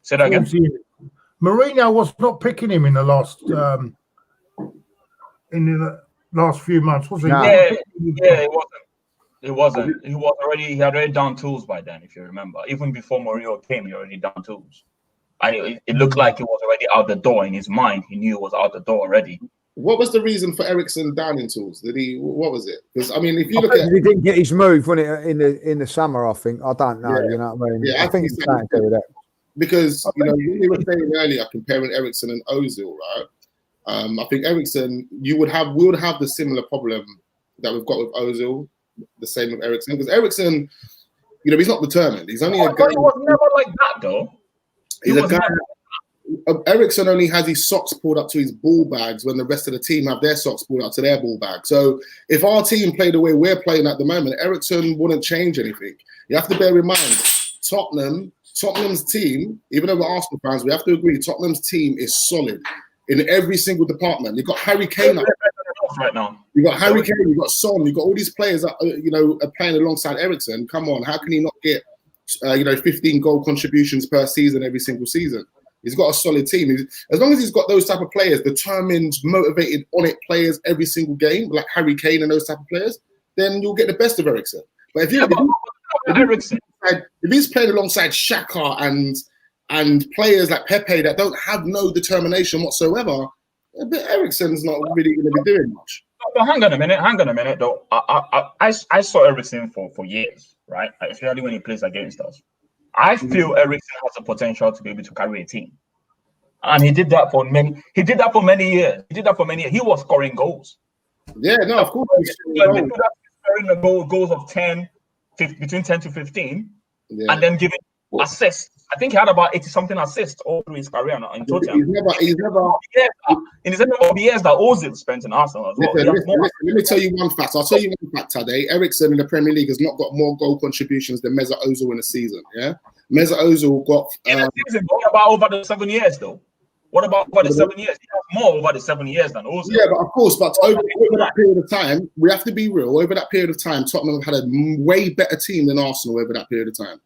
Say that again. Mourinho was not picking him in the last few months, was he? No. Yeah, it wasn't. It wasn't. He had already done tools by then, if you remember. Even before Mourinho came, he already done tools. And it looked like he was already out the door in his mind. He knew it was out the door already. What was the reason for Eriksen downing tools? What was it? Because I mean, if you look at, he didn't get his move when in the summer. I think I don't know. Yeah. You know what I mean? Yeah, I think it's something to do with that. Because you know, we were saying earlier comparing Eriksen and Ozil, right? I think Eriksen, we would have the similar problem that we've got with Ozil, the same with Eriksen. Because Eriksen, you know, he's not determined. He's only a guy. He was never like that, though. He's a guy. Eriksen only has his socks pulled up to his ball bags when the rest of the team have their socks pulled up to their ball bags. So if our team played the way we're playing at the moment, Eriksen wouldn't change anything. You have to bear in mind, Tottenham's team, even though we're Arsenal fans, we have to agree, Tottenham's team is solid in every single department. You've got Harry Kane right now. You've got Harry Kane, you've got Son, you've got all these players that are playing alongside Eriksen. Come on, how can he not get 15 goal contributions per season every single season? He's got a solid team. As long as he's got those type of players, determined, motivated, on it players every single game, like Harry Kane and those type of players, then you'll get the best of Eriksen. But if he's playing alongside Xhaka and players like Pepe that don't have no determination whatsoever, Eriksen's not really going to be doing much. But hang on a minute, though. I saw Eriksen for years, right? Especially when he plays against us. I feel Eriksen has the potential to be able to carry a team, and he did that for many years. He was scoring goals. Yeah, no, of course. Scoring the goals of 10, between 10 to 15, and then giving assists. I think he had about 80-something assists all through his career in total. He's never in the number of years that Ozil spent in Arsenal as well. Listen, let me tell you one fact. I'll tell you one fact, Tade. Eriksen in the Premier League has not got more goal contributions than Mesut Ozil in a season. Yeah, Mesut Ozil got in a season. What about over the 7 years though? What about over the 7 years? He has more over the 7 years than Ozil. Yeah, but of course, over that period of time, we have to be real. Over that period of time, Tottenham have had a way better team than Arsenal over that period of time.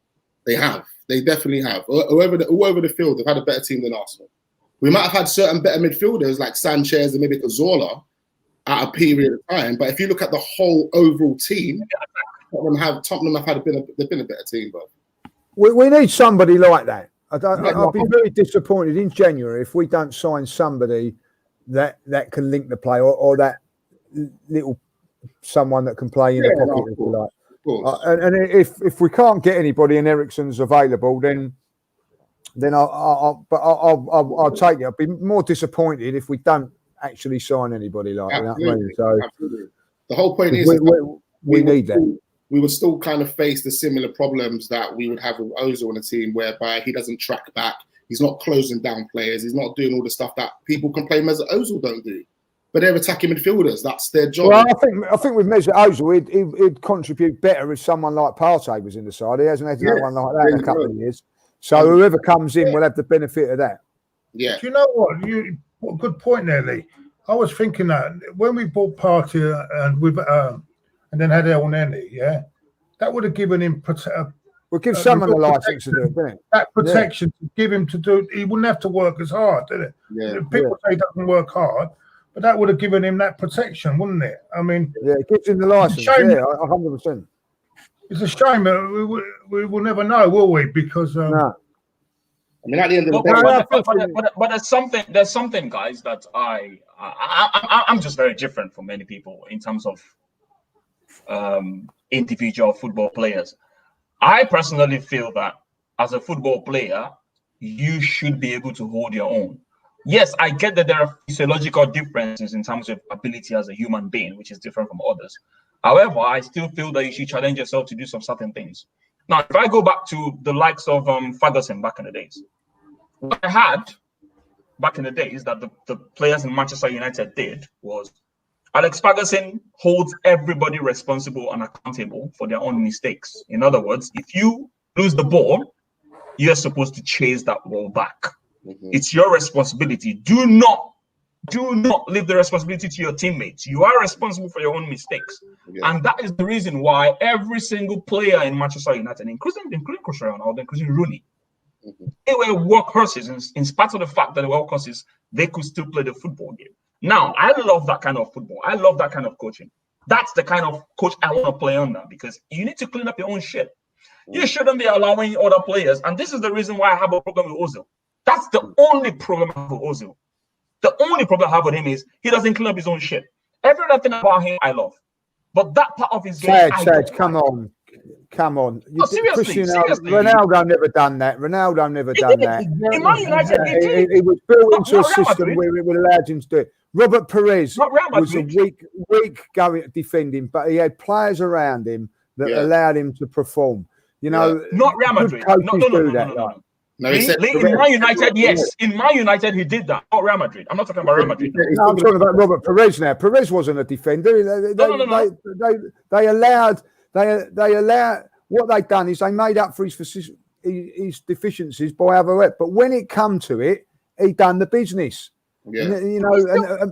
They have. They definitely have. All over the field, they've had a better team than Arsenal. We might have had certain better midfielders like Sanchez and maybe Cazorla at a period of time, but if you look at the whole overall team, Tottenham have been a better team. But we need somebody like that. I'll be very disappointed in January if we don't sign somebody that can link the play or that little someone that can play in the pocket, if you like. And if we can't get anybody and Eriksen's available, then I'll take it. I'll be more disappointed if we don't actually sign anybody like that. Absolutely. So, The whole point is we need that. We would still kind of face the similar problems that we would have with Ozil on a team, whereby he doesn't track back, he's not closing down players, he's not doing all the stuff that people complain Mesut Ozil don't do. But they're attacking midfielders. That's their job. Well, I think with Mesut Ozil, he'd contribute better if someone like Partey was in the side. He hasn't had no one like that in a couple of years. So whoever comes in will have the benefit of that. Yeah. Do you know what? Good point there, Lee. I was thinking that when we bought Partey and then had El Neni, that would have given him We'll give someone the license to do it, wouldn't it? That protection to give him to do. He wouldn't have to work as hard, did it? Yeah. People say he doesn't work hard, but that would have given him that protection, wouldn't it? I mean, it gives him the license. 100%. It's a shame that we will never know, will we? Because I mean, at the end of the day, but there's something, guys, that I'm just very different from many people in terms of individual football players. I personally feel that as a football player, you should be able to hold your own. Yes, I get that there are physiological differences in terms of ability as a human being, which is different from others. However, I still feel that you should challenge yourself to do some certain things. Now, if I go back to the likes of Ferguson back in the days, what I had back in the days that the players in Manchester United did was Alex Ferguson holds everybody responsible and accountable for their own mistakes. In other words, if you lose the ball, you're supposed to chase that ball back. It's your responsibility. Do not leave the responsibility to your teammates. You are responsible for your own mistakes. And that is the reason why every single player in Manchester United, including Cristiano, including Rooney, they were workhorses in spite of the fact that they were workhorses, they could still play the football game. Now, I love that kind of football. I love that kind of coaching. That's the kind of coach I want to play under, because you need to clean up your own shit. You shouldn't be allowing other players. And this is the reason why I have a problem with Ozil. That's the only problem I have with Ozil. The only problem I have with him is he doesn't clean up his own shit. Every other thing about him, I love. But that part of his game, Saj, come on. No, seriously. Ronaldo never done that. Ronaldo never done that. In Man United, he was built into a system where it would allow him to do it. Robert Perez was a weak going defending, but he had players around him that allowed him to perform. You know, not Real Madrid. No. In Man United, yes. In Man United, he did that. Not Real Madrid. I'm not talking about Real Madrid. No, I'm talking about Robert Perez now. Perez wasn't a defender. They allowed what they've done is they made up for his deficiencies by other it. But when it come to it, he done the business. Yeah. You know, listen,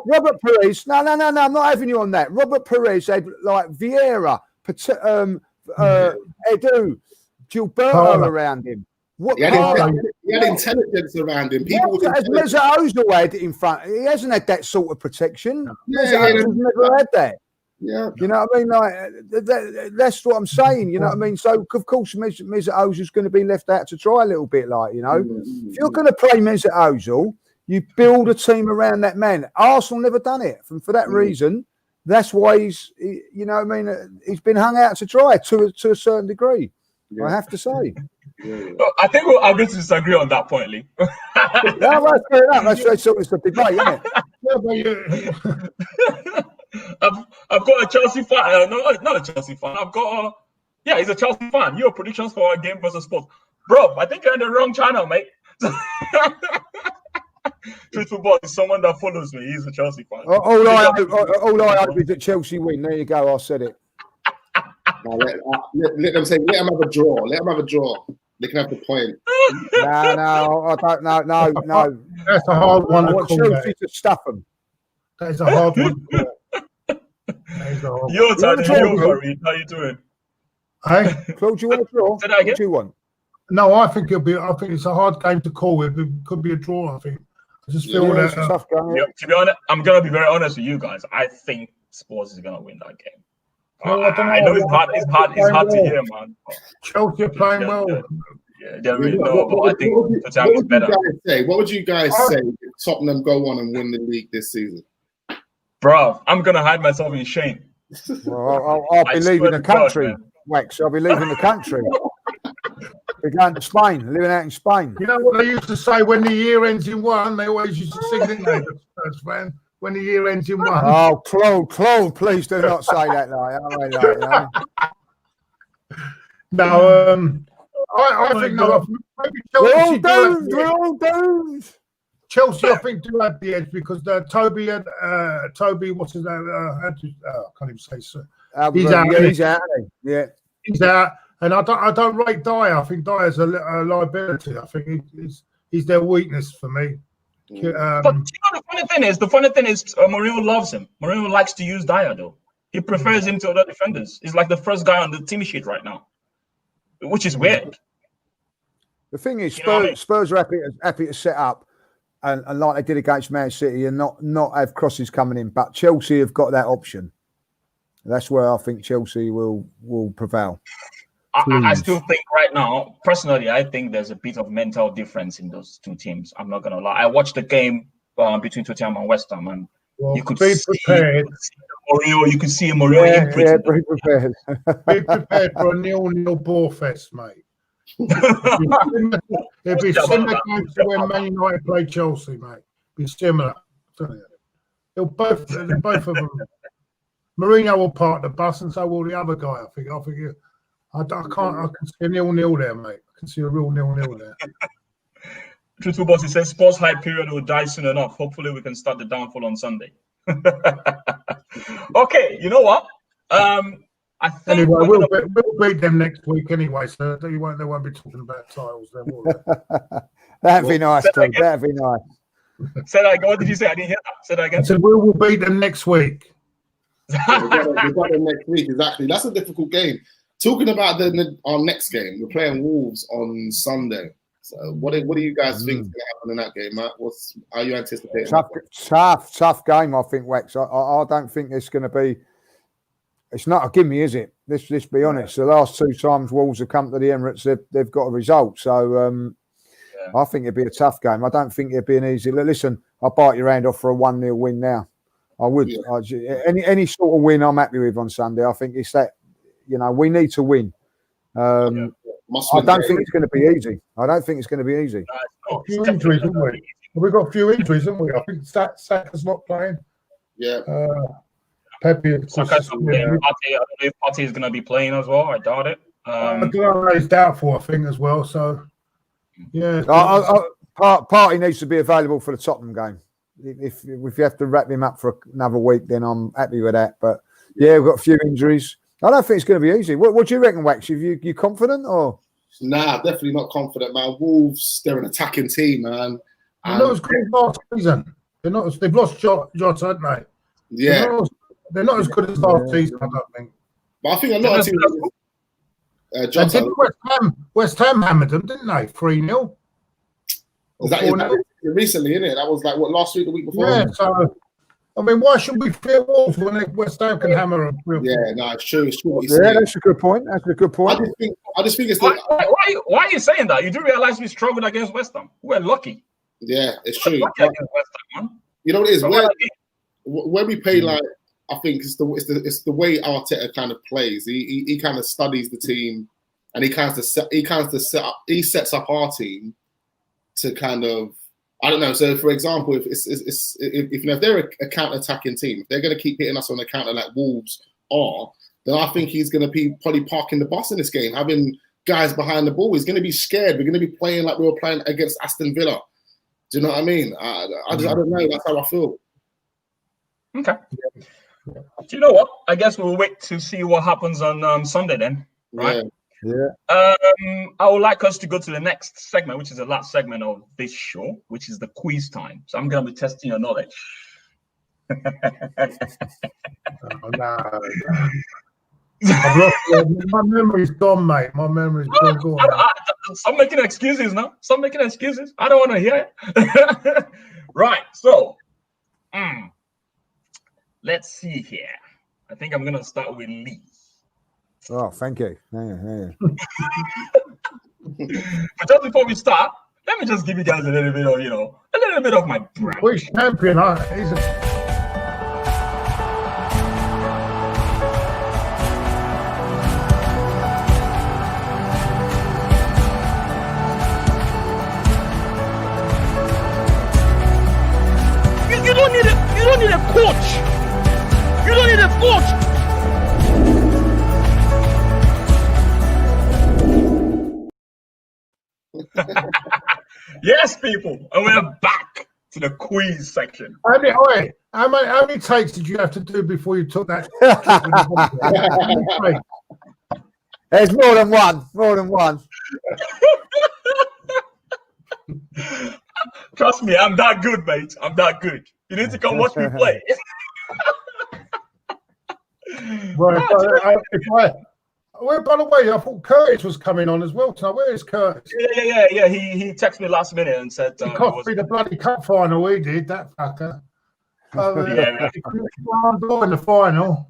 Robert Perez. No, I'm not having you on that. Robert Perez had like Vieira, Edu, Gilberto around him. He had intelligence around him. Mesut Ozil had it in front. He hasn't had that sort of protection. Mesut Ozil's never had that. Yeah, you know what I mean. Like that's what I'm saying. You know what I mean. So of course, Mesut Ozil's going to be left out to dry a little bit. Like if you're going to play Mesut Ozil, you build a team around that man. Arsenal never done it, and for that reason, that's why he's been hung out to dry to a certain degree. Yeah. I have to say. I think we'll agree to disagree on that point, Lee. No, that's fair enough. That's sort of the debate, isn't it? I've got a Chelsea fan. Not a Chelsea fan. He's a Chelsea fan. Your predictions for our game versus Spurs, bro. I think you're in the wrong channel, mate. Truth Football is someone that follows me. He's a Chelsea fan. All I hope is that Chelsea win. There you go. I said it. No, let them have a draw. Let them have a draw. They can have the point. No, I don't. No. That's a hard one. I want Chelsea to stuff them. That is a hard one. Yo, Tade, how you doing? Hey, Claude, you want a draw? Did I get? What do you want? No, I think it's a hard game to call. It could be a draw. I think. I just feel that. Tough game. Yeah, to be honest, I'm gonna be very honest with you guys. I think Spurs is gonna win that game. No, I know it's hard to hear, man. Chelsea are playing well. Yeah, they're really low, but I think Tottenham is better. What would you guys say if Tottenham go on and win the league this season? Bro, I'm gonna hide myself in shame. Well, I'll be leaving the country, Wax. I'll be leaving the country. We're going to Spain, living out in Spain. You know what they used to say when the year ends in one? They always used to sing, didn't they? Spurs fan when the year ends in 1. Oh, Claude, please do not say that, No, I think no. Maybe Chelsea we're all doomed. Chelsea, I think, do have the edge because Toby, what's his name? I can't even say so. He's out. Yeah, he's out. Yeah, he's out. And I don't rate Dyer. I think Dyer's a liability. I think he's their weakness for me. But you know, the funny thing is, Mourinho loves him. Mourinho likes to use Dyer, though. He prefers him to other defenders. He's like the first guy on the team sheet right now, which is weird. The thing is, Spurs, Spurs are happy to set up and like they did against Man City and not have crosses coming in. But Chelsea have got that option. That's where I think Chelsea will prevail. I still think right now, personally, I think there's a bit of mental difference in those two teams. I'm not going to lie. I watched the game between Tottenham and West Ham, and you could see Mourinho. You could see Mourinho. Yeah, be prepared. Be prepared for a 0-0 ball fest, mate. It'd be similar to when Man United played Chelsea, mate. Be similar. They'll both of them. Mourinho will park the bus, and so will the other guy. I think. I can see a 0-0 there, mate. I can see a real 0-0 there. Truthful Boss, he says sports hype period will die soon enough. Hopefully, we can start the downfall on Sunday. Okay, you know what? I think anyway, we'll beat them next week anyway, so they won't be talking about titles then, will they? That'd be nice, Tom. That'd be nice. Say that again. What did you say? I didn't hear that. Say that again. I said we'll beat them next week. We've got them next week, exactly. That's a difficult game. Talking about our next game, we're playing Wolves on Sunday. So what do you guys think is going to happen in that game, Matt? How are you anticipating? Tough game, I think, Wax. I don't think it's going to be. It's not a gimme, is it? Let's be honest. The last two times Wolves have come to the Emirates, they've got a result. So I think it'd be a tough game. I don't think it'd be an easy. Listen, I'll bite your hand off for a 1-0 win now. I would. Yeah. Any sort of win I'm happy with on Sunday. I think it's that, we need to win. I don't think it's going to be easy. A few injuries, haven't we? We've got a few injuries, haven't we? I think Saka's not playing. Yeah. Pepe, Saka's not playing. I don't know if Tade is going to be playing as well. I doubt it. I don't know. It's doubtful, I think, as well. So, yeah. Partey needs to be available for the Tottenham game. If you have to wrap him up for another week, then I'm happy with that. But yeah, we've got a few injuries. I don't think it's going to be easy. What do you reckon, Wax? You confident or? Nah, definitely not confident, man. Wolves, they're an attacking team, man. They're not as good as last season. They've lost Jota, haven't they? Yeah. They're not as good as last season, I don't think. But I think a lot of teams. West Ham hammered them, didn't they? 3-0. Is that recently, isn't it? That was like last week, the week before. Yeah. So, I mean, why should we fear Wolves when West Ham can hammer them? Yeah, no, it's true. It's true. Yeah, that's a good point. I just think it's. Why are you saying that? You do realize we struggled against West Ham. We're lucky. Yeah, it's true. Lucky against West Ham, man. You know what it is? When we play like. I think it's the way Arteta kind of plays. He kind of studies the team, and he sets up our team to kind of, I don't know. So for example, if they're a counter-attacking team, if they're going to keep hitting us on the counter like Wolves are, then I think he's going to be probably parking the bus in this game, having guys behind the ball. He's going to be scared. We're going to be playing like we were playing against Aston Villa. Do you know what I mean? I don't know. That's how I feel. Okay. Do you know what? I guess we'll wait to see what happens on Sunday then, right? Yeah. I would like us to go to the next segment, which is the last segment of this show, which is the quiz time. So I'm going to be testing your knowledge. Oh, no. My memory's gone, mate. My memory's gone. Stop making excuses now. Stop making excuses. I don't want to hear it. Right. So, let's see here. I think I'm going to start with Lee. Oh, thank you. Yeah. But just before we start, let me just give you guys a little bit of my brand. Which champion? You don't coach. You don't need a coach. Yes, people, and we're back to the quiz section. How many takes did you have to do before you took that? There's more than one. More than one. Trust me, I'm that good, mate. I'm that good. You need to come watch me play. Well, by the way, I thought Curtis was coming on as well tonight. Where is Curtis? Yeah. He texted me last minute and said He cost me the bloody cup final. He did, that fucker. He couldn't in the final.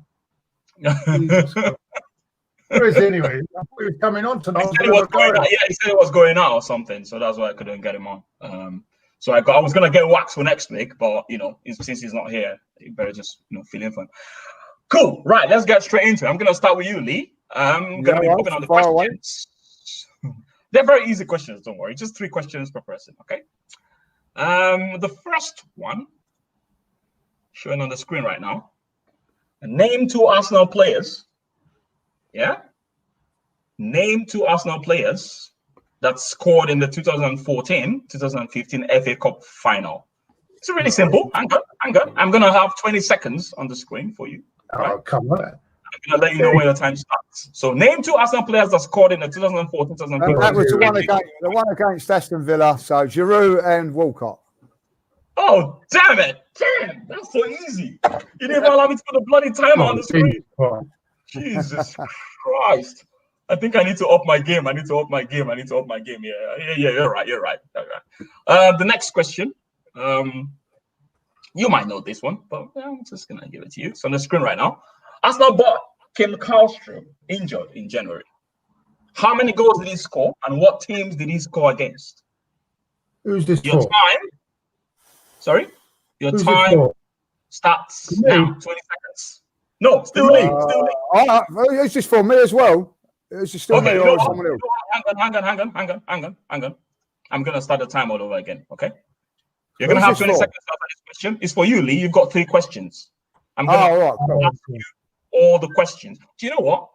Where is he anyway? I thought he was coming on tonight. He said it was going out or something, so that's why I couldn't get him on. So I was gonna get Wax for next week, but since he's not here, you better just fill in for him. Cool. Right, let's get straight into it. I'm gonna start with you, Lee. I'm gonna be popping on the questions. They're very easy questions, don't worry. Just 3 questions per person, okay? The first one, showing on the screen right now. Name 2 Arsenal players. Yeah? Name 2 Arsenal players that scored in the 2014-2015 FA Cup final. It's really simple. Hang on. I'm gonna have 20 seconds on the screen for you. Right? Oh, come on. I'm gonna let you know when your time starts. So name 2 Arsenal players that scored in the 2014-2015. That was the one against Aston Villa. So Giroud and Walcott. Oh, damn it! Damn, that's so easy. You didn't even allow me to put the bloody timer on the screen. Jesus Christ! I think I need to up my game. Yeah, you're right. The next question. You might know this one, but I'm just gonna give it to you. It's on the screen right now. Arsenal bought Kim Karlstrom injured in January. How many goals did he score, and what teams did he score against? Who's this Your for? time. Sorry, your Who's time starts now. 20 seconds. No, still me. It's just for me as well. It's just still me or someone else. Hang on. I'm gonna start the time all over again. Okay. You're gonna have 20 seconds to answer this question. It's for you, Lee. You've got 3 questions. I'm gonna ask you all the questions. Do you know what?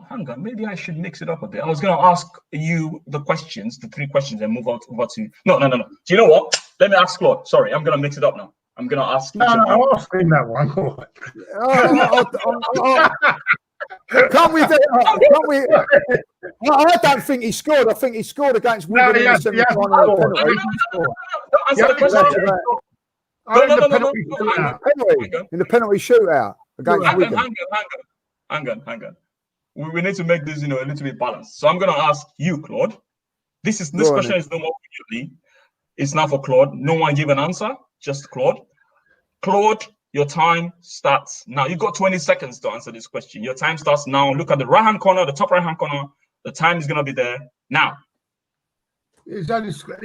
Hang on. Maybe I should mix it up a bit. I was gonna ask you the questions, the 3 questions, and move on over to no. Do you know what? Let me ask Claude. Sorry, I'm gonna mix it up now. I'm gonna ask you. I'm asking that one. Can't we? I don't think he scored. I think he scored against Wigan in the semi-final. Answer the question. In the penalty shootout against Wigan. Hang on. We need to make this, a little bit balanced. So I'm gonna ask you, Claude. This question is no more for you, Lee. It's not for Claude. No one give an answer. Just Claude. Claude, your time starts now. You've got 20 seconds to answer this question. Your time starts now. Look at the right-hand corner, the top right-hand corner. The time is gonna be there now. He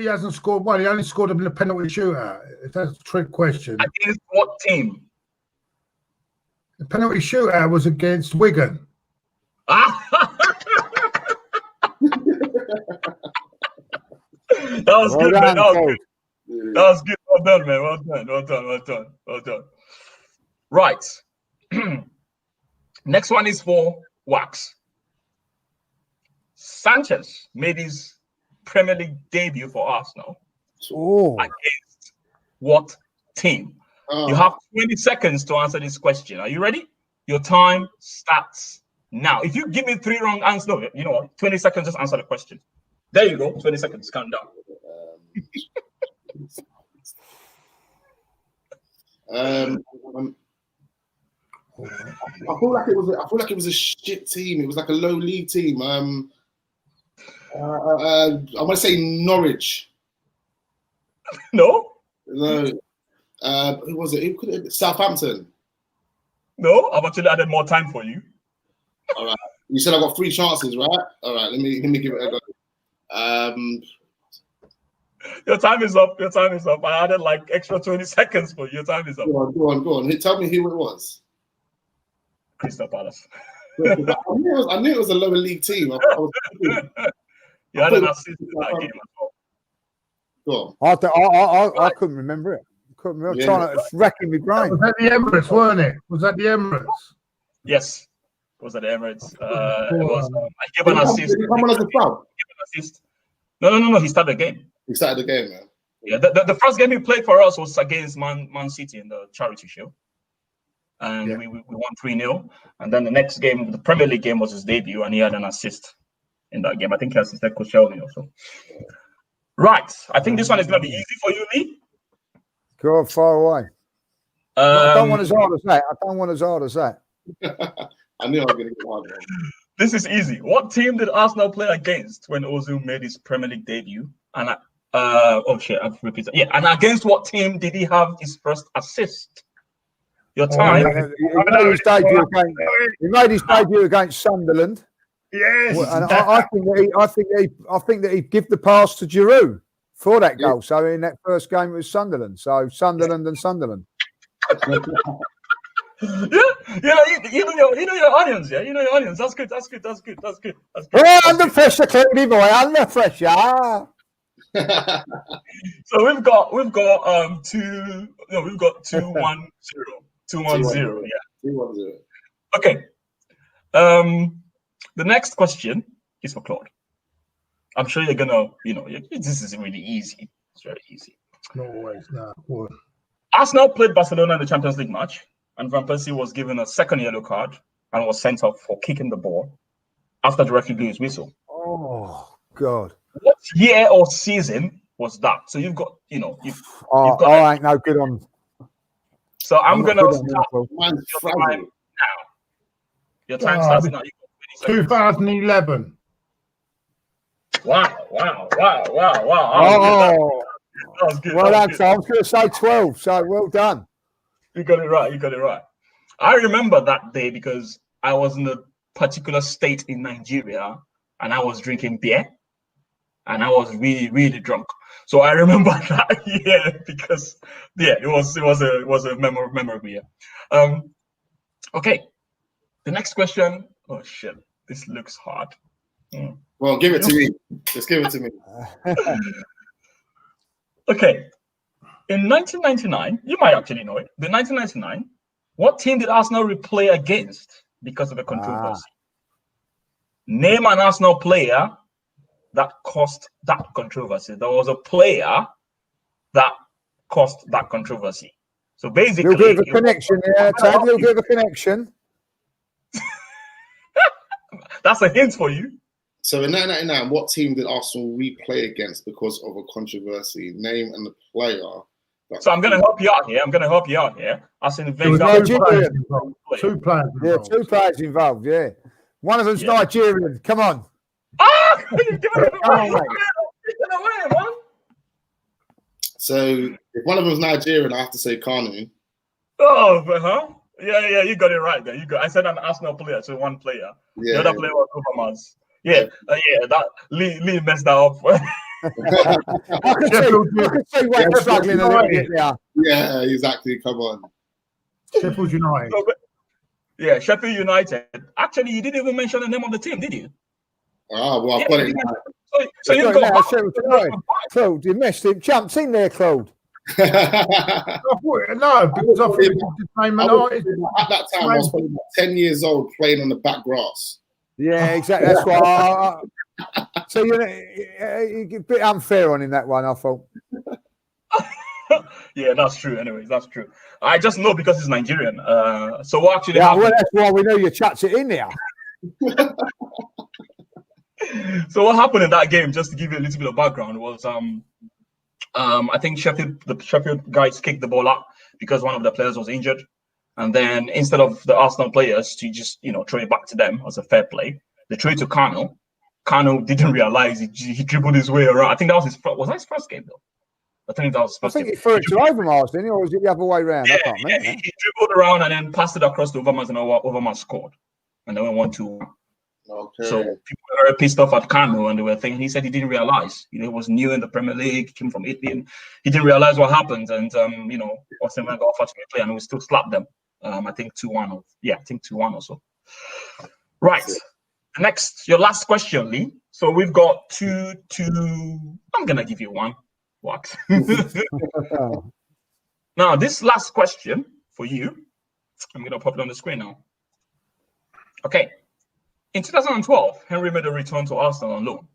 hasn't scored one. He only scored him in the penalty shootout. If that's a trick question. Against what team? The penalty shootout was against Wigan. That was good, man. That was good. Well done, man. Well done. Right. Next one is for Wax. Sanchez made his Premier League debut for Arsenal. Against what team? You have 20 seconds to answer this question. Are you ready? Your time starts now. If you give me 3 wrong answers, no, you know what? 20 seconds, just answer the question. There you go. 20 seconds. Count down. I feel like it was a shit team. It was like a low league team. I want to say Norwich. No. Who was it? Who could it be? Southampton. No, I've actually added more time for you. All right. You said I got 3 chances, right? All right. Let me give it a go. Your time is up. I added like extra 20 seconds for you. Your time is up. Go on. Tell me who it was. Crystal Palace. I knew it was a lower league team. You had an assist in that game as well. Go on. I couldn't remember it. It's wrecking my brain. Was that the Emirates, weren't it? Was that the Emirates? Yes. It was at the Emirates. It was. I gave an assist. Did he come on as a sub? No. He started the game. He started the game, man. Yeah, the first game he played for us was against Man City in the Charity Shield. And we won 3-0. And then the next game, the Premier League game, was his debut, and he had an assist in that game. I think he assisted Koscielny also. Right. I think this one is going to be easy for you, Lee. Go far away. I don't want as hard as that. I knew I was going to get hard. This is easy. What team did Arsenal play against when Ozil made his Premier League debut? And I've repeated. Yeah, and against what team did he have his first assist? Your time. He made his debut against Sunderland. Yes. And I think that he'd give the pass to Giroud for that goal. So in that first game it was Sunderland. So Sunderland and Sunderland. You know your audience, yeah. You know your audience. That's good. Oh, under pressure, Cloudy boy, under pressure. So we've got 2-1-0. 2-1-0. Yeah. 2-1-0. Okay. The next question is for Claude. I'm sure you're gonna, this is really easy. It's very easy. Not always. No. Arsenal played Barcelona in the Champions League match, and Van Persie was given a second yellow card and was sent off for kicking the ball after the referee blew his whistle. Oh God! What year or season was that? So you've got, you've got. I ain't no good on. So I'm gonna start your time now. Your time starts now. 2011. Wow. Oh. That was good. Well done, so I was going to say 12, so well done. You got it right. I remember that day because I was in a particular state in Nigeria and I was drinking beer and I was really, really drunk. So I remember that year because, it was a memorable year. Okay, the next question. Oh, shit. This looks hard. Well, give it to me. Just give it to me. Okay. In 1999, you might actually know it. In 1999, what team did Arsenal replay against because of the controversy? Name an Arsenal player that caused that controversy. There was a player that caused that controversy. So basically, you'll give a connection there, Tade. You'll give a connection. That's a hint for you. So in 1999, what team did Arsenal replay against because of a controversy? Name and the player. So I'm going to help you out here. As in Nigerian. Two players involved. Yeah, 2 players involved, yeah. One of them's Nigerian. Come on. You've given it away, man. So if one of them's Nigerian, I have to say Kanu. Oh, Yeah, you got it right there. I said an Arsenal player, so one player. The other player was Overmars. That Lee messed that up. I could see Wax struggling a little bit there. Yeah, exactly. Come on. Sheffield United. Sheffield United. Actually, you didn't even mention the name of the team, did you? Well, I've got it. So you've got Sheffield United. Claude, you missed him. Jumped in there, Claude. No, because I thought it was the same United. At that time, I was probably about 10 years old playing on the back grass. Yeah, exactly. That's why. So you're a bit unfair on him that one, I thought. Yeah, that's true. Anyways, that's true. I just know because he's Nigerian. So what actually happened? Well, that's why we know you chucked it in there. So what happened in that game? Just to give you a little bit of background, was I think the Sheffield guys kicked the ball up because one of the players was injured. And then instead of the Arsenal players to just, throw it back to them as a fair play, they threw it to Kanu. Kanu didn't realize he dribbled his way around. I think that was his first game, though. I think that was his first game. He threw it to Overmars, didn't he? Or was it the other way around? Yeah, he dribbled around and then passed it across to Overmars, and Overmars scored. And then we went 1-2. Okay. So people were very pissed off at Kanu, and they were thinking, he said he didn't realize. He was new in the Premier League, came from Italy, and he didn't realize what happened. And, Austin Wenger offered to play, and we still slapped them. I think 2-1 or so. Right. Next, your last question, Lee. So we've got 2. I'm gonna give you one. What? Now, this last question for you, I'm going to pop it on the screen now. Okay. In 2012, Henry made a return to Arsenal on loan.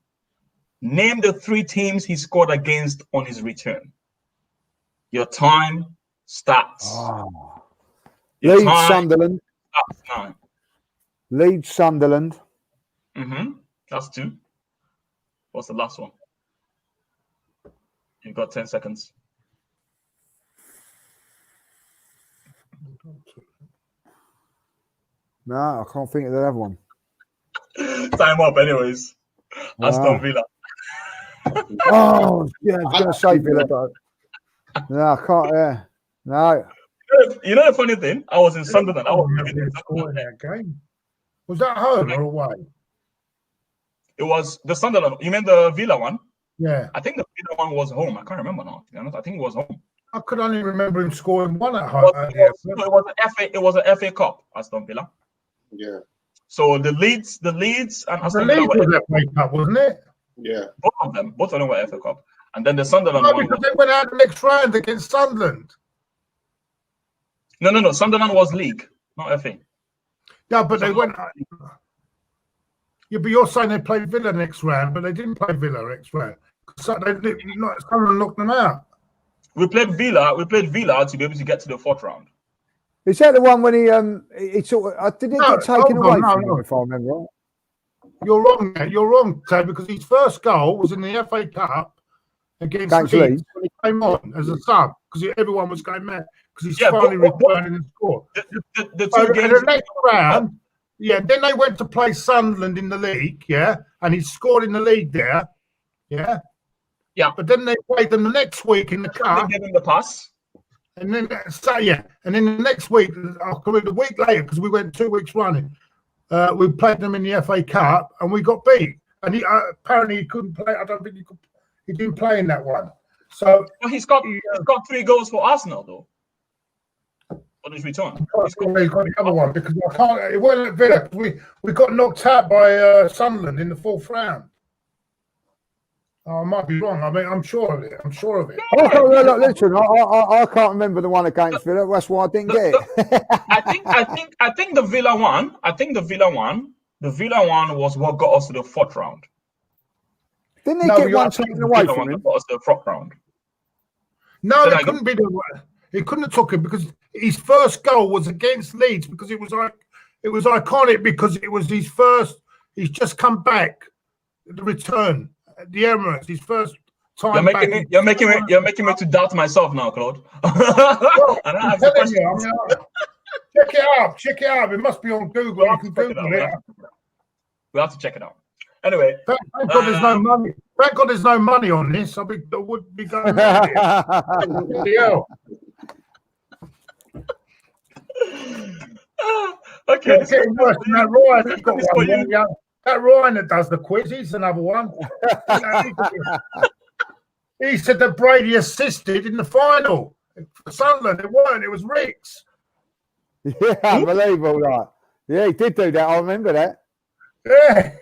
Name the 3 teams he scored against on his return. Your time starts. Oh. Your Leeds, Sunderland. Starts now. Leeds, Sunderland. That's 2. What's the last one? You've got 10 seconds. No, I can't think of the other one. Time up, anyways. Aston Villa. Oh, yeah, I was going to say Villa, but no, I can't. No. You know the funny thing? I was in Sunderland. I was scoring that game. Was that home or away? It was the Sunderland. You mean the Villa one? Yeah. I think the Villa one was home. I can't remember now. To be honest, I think it was home. I could only remember him scoring 1 at home. It was an FA Cup, Aston Villa. Yeah. So the Leeds and Aston The Villa Leeds was FA Cup, wasn't it? Yeah. both of them were FA Cup. And then the Sunderland No, one. because they went out the next round against Sunderland. No. Sunderland was league, not FA. Yeah, but they went. Yeah, but you're saying they played Villa next round, but they didn't play Villa next round. So Sunderland knocked them out. We played Villa to be able to get to the 4th round. Is that the one when he sort of did it get taken away from him, if I remember right? You're wrong, mate. You're wrong, Ted, because his first goal was in the FA Cup against Leeds when he came on as a sub because everyone was going mad because he's finally returning and scored. The 2 games. The next round, then they went to play Sunderland in the league, and he scored in the league there, Yeah. But then they played them the next week in the cup. They gave him the pass. And then, and then the next week, the week later, because we went 2 weeks running, we played them in the FA Cup and we got beat. And he apparently he couldn't play. I don't think he didn't play in that one. So he's got 3 goals for Arsenal though. On his return. He's got the other one because I can't. It wasn't at Villa. We got knocked out by Sunderland in the 4th round. I might be wrong. I mean, I'm sure of it. Listen, I can't remember the one against Villa. That's why I didn't get it. I think the Villa one. The Villa one was what got us to the 4th round. Didn't they get one taken away from him? Got us to the 4th round. No, it couldn't be the one. He couldn't have took it because his first goal was against Leeds because it was iconic because it was his first. He's just come back, the return at the Emirates, his first time. You're making me to doubt myself now, Claude. And I have check it out. It must be on Google. You can Google it. We have to check it out. Anyway, thank God there's no money. Thank God there's no money on this. I would be going. Okay. It's getting worse than that Ryan. That Ryan that does the quiz, he's another one. He said that Brady assisted in the final for Sunderland. It weren't. It was Ricks. Yeah, unbelievable. Right. Yeah, he did do that. I remember that. Yeah.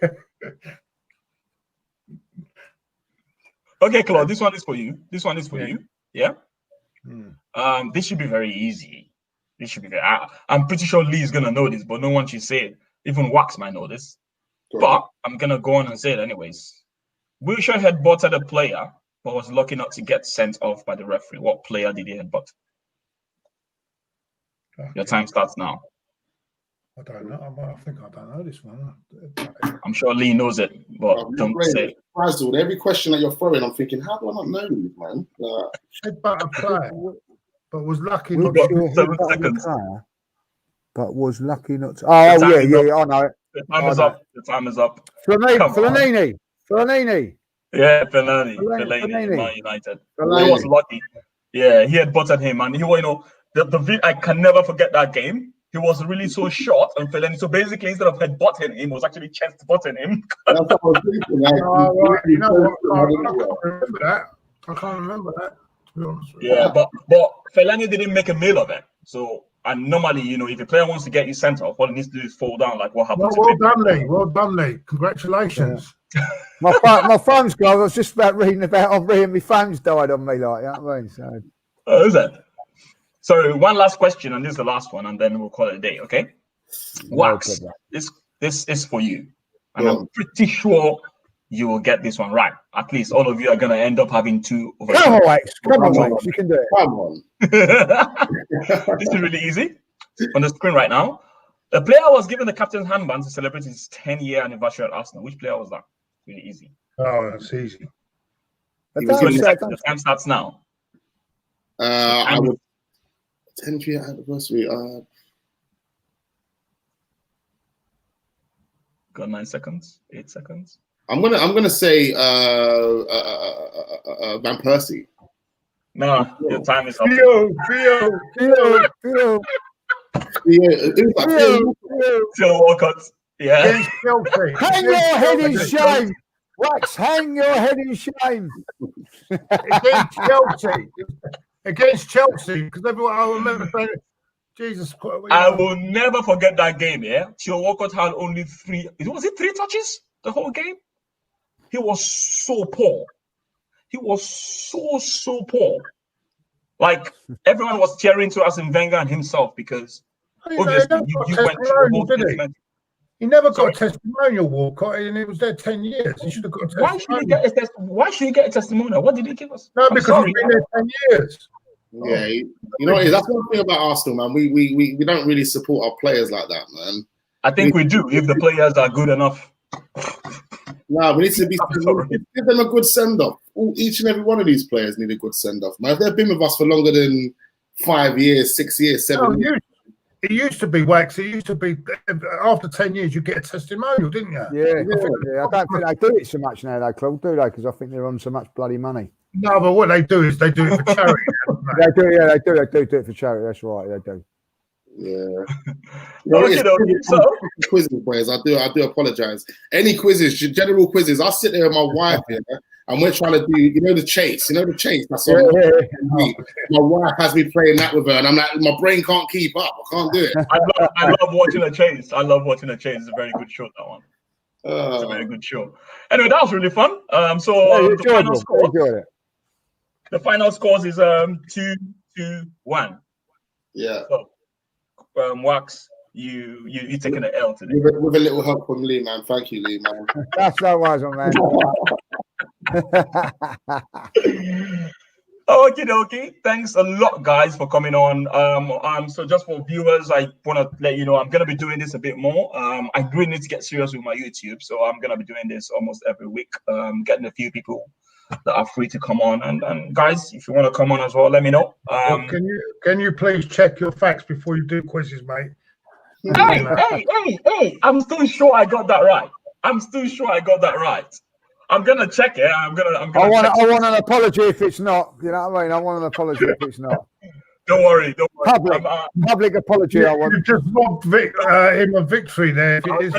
Okay, Claude, this one is for you. You. Yeah. This should be very easy. I'm pretty sure Lee is gonna know this, but no one should say it. Even Wax might know this. Sure. But I'm gonna go on and say it anyways. Wilshere headbutted a player, but was lucky not to get sent off by the referee. What player did he headbutt? Okay. Your time starts now. I don't know. I think I don't know this one. I'm sure Lee knows it, but don't say it. Frazzled. Every question that you're throwing, I'm thinking, how do I not know this, man? Headbutt a player, but was lucky not to get 7 seconds. But was lucky not to. Oh, yeah, I know it. The time is up. Fellaini. Yeah, Fellaini, Man United. He was lucky. Yeah, he had butted him, and I can never forget that game. He was really so short, and Fellaini. So basically, instead of head-butting him, he was actually chest-butting him. That's what I was thinking. I can't remember that. To be honest with you. Yeah, but Fellaini didn't make a meal of it. So, and normally, if a player wants to get you sent off, all he needs to do is fall down, like what happened. Well done, Lee. Congratulations. Yeah. my phone's gone. I was just about reading my phone's died on me, like, you know what I mean? So. Oh, is it? So one last question, and this is the last one, and then we'll call it a day, okay? Wax, this is for you. And I'm pretty sure you will get this one right. At least all of you are going to end up having 2 over. Come on, Wax. Come on, Wax. You can do it. Come on. This is really easy. On the screen right now. The player was given the captain's handband to celebrate his 10-year anniversary at Arsenal. Which player was that? Really easy. Oh, that's easy. The time starts now. I would 10-year anniversary. Got 9 seconds, 8 seconds. I'm gonna say Van Persie. No, your time is up. Theo. Phil Walcott. Yeah. Against Chelsea. Hang your head in shame. Wax, hang your head in shame. Against Chelsea. Because everyone, I remember saying, Jesus Christ. I will never forget that game, yeah? Theo Walcott had only 3, was it 3 touches the whole game? He was so poor. He was so poor. Like, everyone was cheering to Arsene Wenger and himself because obviously you went through the whole thing. He never got a testimonial, Walcott, and he was there 10 years. He should have got a testimonial. Why should he get a testimonial? What did he give us? No, because he's been there 10 years. Yeah, you know, that's one thing about Arsenal, man. We don't really support our players like that, man. I think we do if the players are good enough. No, we need to give them a good send-off. Each and every one of these players need a good send-off, man. If they've been with us for longer than 5 years, 6 years, 7 years. It used to be, Wax. It used to be after 10 years you get a testimonial, didn't you? Yeah. I don't think they do it so much now, though, Claude, do they? Because I think they're on so much bloody money. No, but what they do is they do it for charity. They do it for charity. That's right, they do. Yeah. So quizzes, boys. I do apologize. Any quizzes, general quizzes. I sit there with my wife here, and we're trying to do, the chase. That's all. Yeah. My wife has me playing that with her, and I'm like, my brain can't keep up. I can't do it. I love watching a chase. It's a very good show, that one. It's a very good show. Anyway, that was really fun. The final scores is 2-1. Yeah. So, Wax, you taking the L today with a little help from Lee, man. Thank you, Lee, man. That's no wise on, man. Okay. Thanks a lot, guys, for coming on. So just for viewers, I want to let you know I'm gonna be doing this a bit more. I really need to get serious with my YouTube, so I'm gonna be doing this almost every week. Getting a few people that are free to come on, and guys, if you want to come on as well, let me know. Can you please check your facts before you do quizzes, mate? Hey! I'm still sure I got that right. I'm gonna check it. I'm gonna. I want an apology if it's not. You know what I mean? I want an apology if it's not. Don't worry. Public apology. I want. You just robbed him of victory there. Yeah, you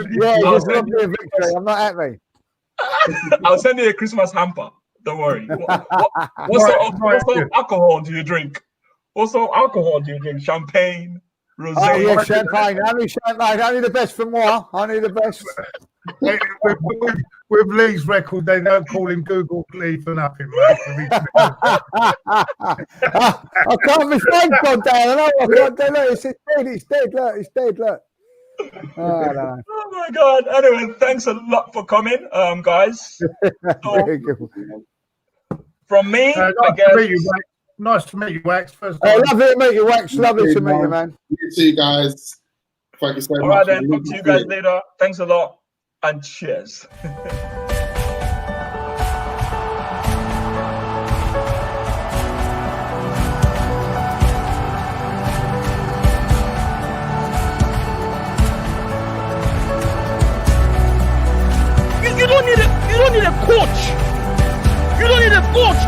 just robbed me of victory. I'm not happy. I'll send you a Christmas hamper. Don't worry. What sort of alcohol do you drink? Champagne, rosé. Oh yeah, champagne. Only champagne. Only the best for moi. Only the best. With Lee's record, they don't call him Google Lee for nothing, right? I can't be friends, God damn. I can't do it. It's dead. Look. Oh, no. Oh my God. Anyway, thanks a lot for coming, guys. From me, I guess. Nice to meet you, Wax. Lovely to meet you, Wax. Lovely to meet you, man. You too, guys. Thank you so much. All right, then. Talk to you guys later. Thanks a lot. And cheers. You don't need a coach. You don't need a coach.